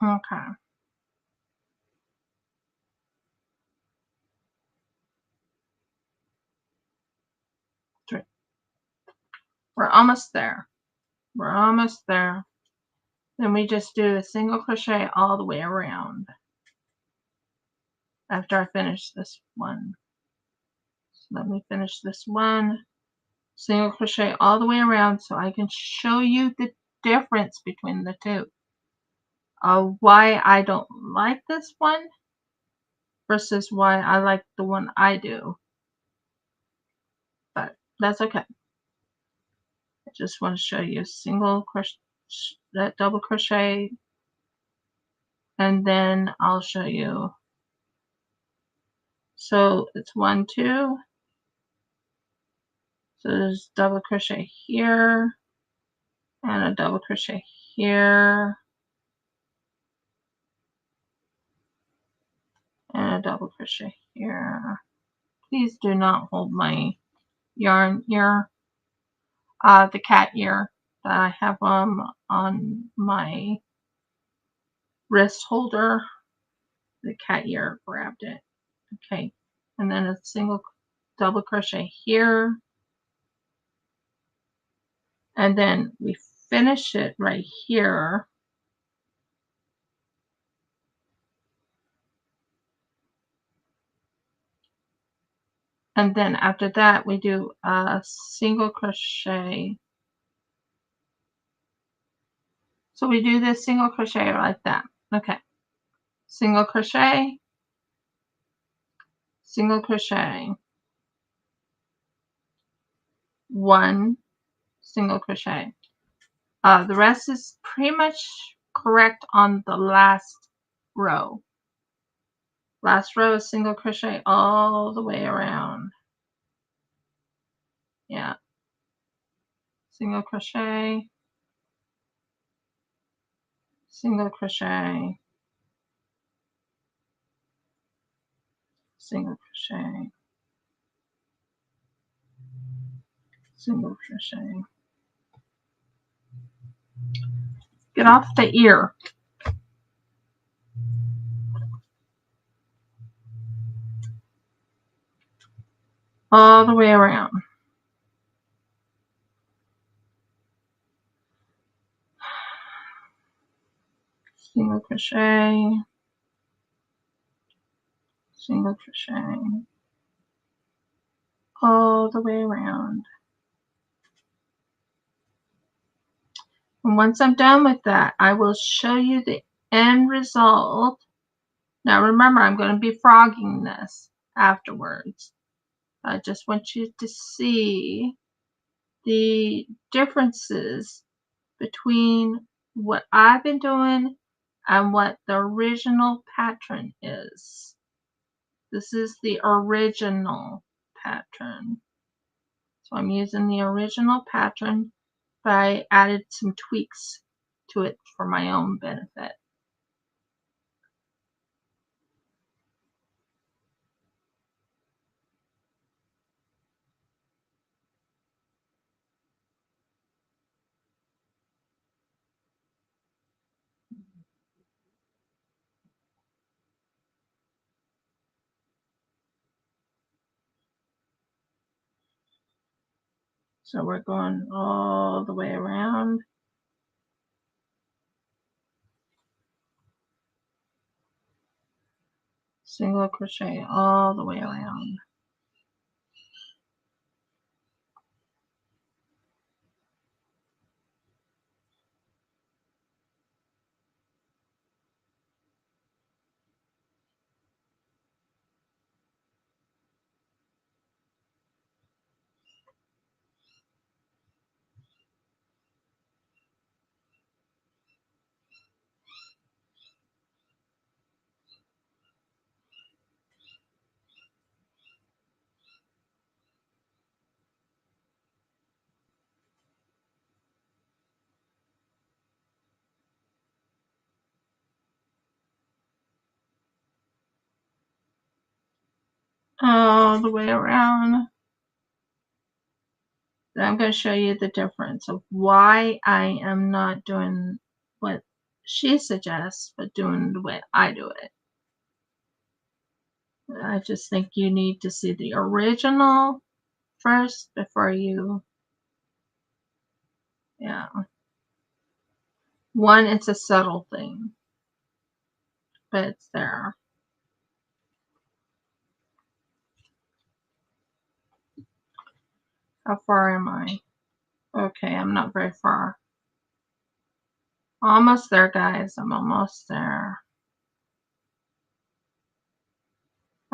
Okay. Three. We're almost there. We're almost there. Then we just do a single crochet all the way around after I finish this one. So let me finish this one. single crochet all the way around so I can show you the difference between the two. Why I don't like this one versus why I like the one I do. But that's okay. I just want to show you single crochet, that double crochet, and then I'll show you. So it's 1, 2. So there's double crochet here and a double crochet here and a double crochet here. Please do not hold my yarn ear, the cat ear that I have on my wrist holder. The cat ear grabbed it. Okay, and then a single double crochet here, and then we finish it right here. And then after that we do a single crochet. So we do this single crochet like that. Okay, single crochet, single crochet, 1 single crochet. The rest is pretty much correct on the last row. Last row is single crochet all the way around. Yeah, single crochet, single crochet, single crochet, single crochet. Get off the ear. All the way around. Single crochet, single crochet, all the way around. And once I'm done with that, I will show you the end result. Now remember, I'm going to be frogging this afterwards. I just want you to see the differences between what I've been doing and what the original pattern is. This is the original pattern. So I'm using the original pattern, but I added some tweaks to it for my own benefit. So we're going all the way around. Single crochet all the way around. All the way around. Then I'm going to show you the difference of why I am not doing what she suggests, but doing the way I do it. I just think you need to see the original first before you, yeah. One, it's a subtle thing, but it's there. How far am I? Okay, I'm not very far. Almost there, guys. I'm almost there.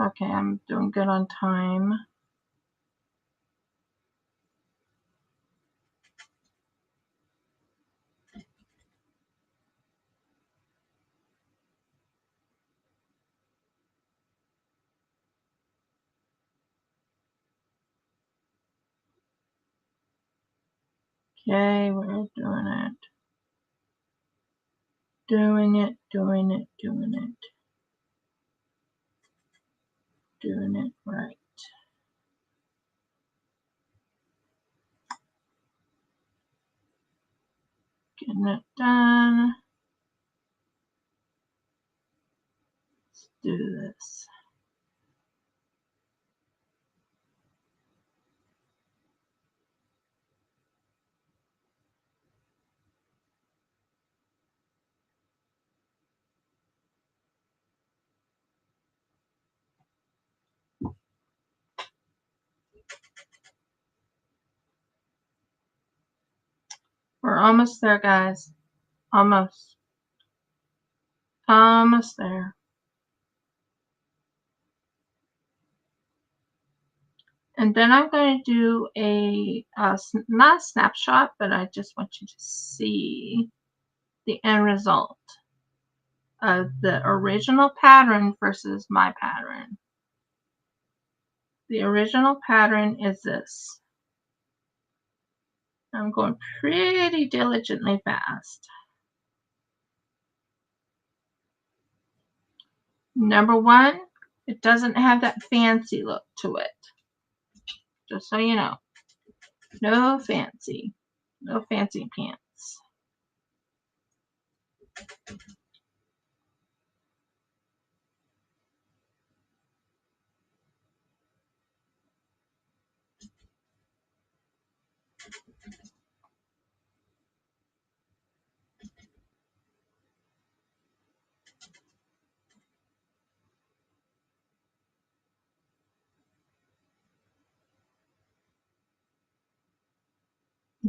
Okay, I'm doing good on time. Okay, we're doing it. Doing it, doing it, doing it. Doing it right. Getting it done. Let's do this. We're almost there, guys. Almost. Almost there. And then I'm going to do not a snapshot, but I just want you to see the end result of the original pattern versus my pattern. The original pattern is this. I'm going pretty diligently fast. Number one, it doesn't have that fancy look to it. Just so you know. No fancy. No fancy pants.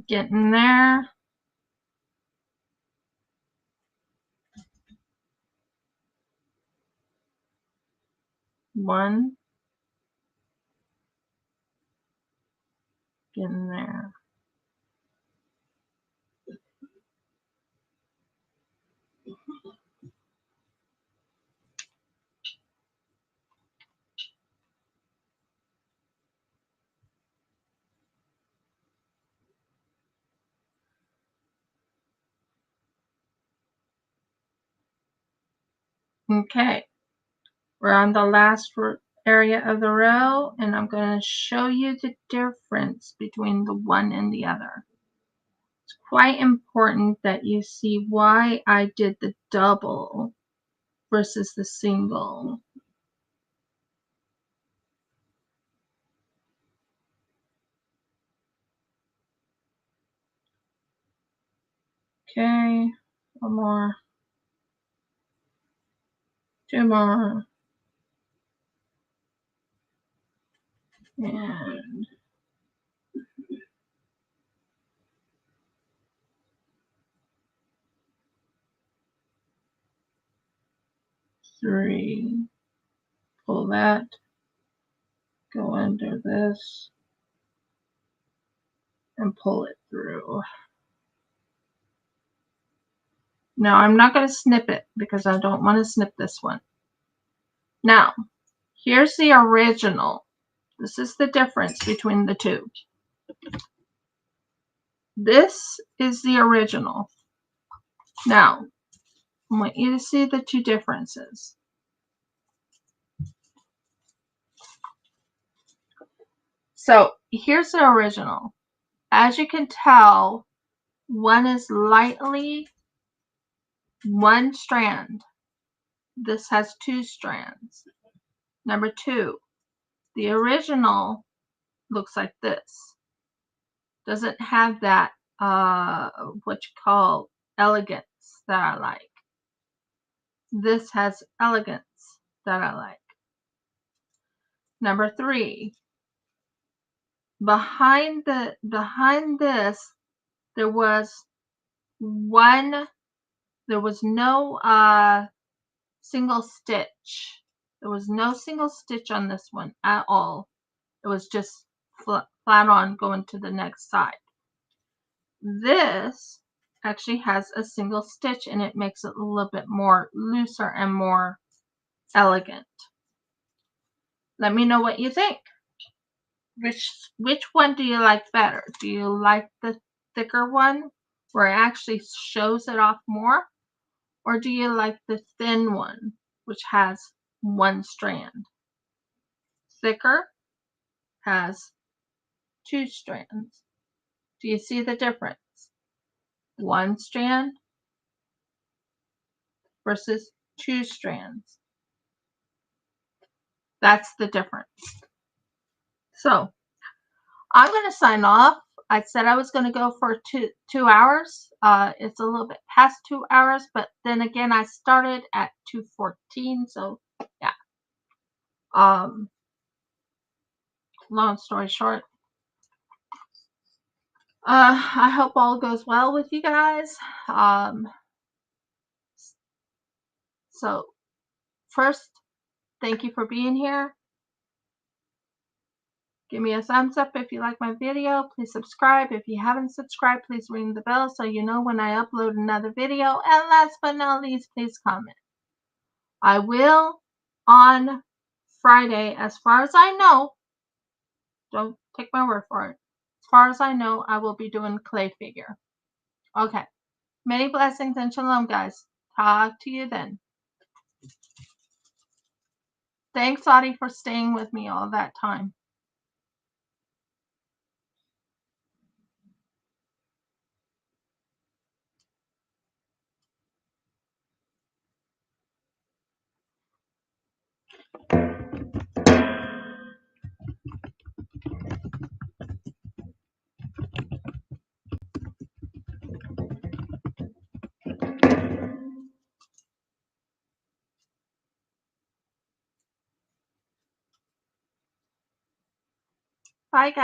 Getting there. One. Getting there. Okay. We're on the last area of the row, and I'm going to show you the difference between the one and the other. It's quite important that you see why I did the double versus the single. Okay, one more, two more, and three. Pull that, go under this, and pull it through. Now I'm not going to snip it because I don't want to snip this one. Now, here's the original. This is the difference between the two. This is the original. Now, I want you to see the two differences. So here's the original. As you can tell, one is lightly one strand. This has two strands. Number two, the original looks like this. Doesn't have that what you call elegance that I like. This has elegance that I like. Number three, behind this, there was no single stitch. There was no single stitch on this one at all. It was just flat on going to the next side. This actually has a single stitch and it makes it a little bit more looser and more elegant. Let me know what you think. Which one do you like better? Do you like the thicker one where it actually shows it off more? Or do you like the thin one which has one strand? Thicker has two strands. Do you see the difference? One strand versus two strands. That's the difference. So I'm going to sign off. I said I was going to go for two hours. It's a little bit past 2 hours, but then again, I started at 2:14. So yeah. Long story short, I hope all goes well with you guys. So first, thank you for being here. Give me a thumbs up if you like my video. Please subscribe. If you haven't subscribed, please ring the bell so you know when I upload another video. And last but not least, please comment. I will on Friday, as far as I know, don't take my word for it. As far as I know, I will be doing clay figure. Okay. Many blessings and shalom, guys. Talk to you then. Thanks, Audie, for staying with me all that time. Bye, guys.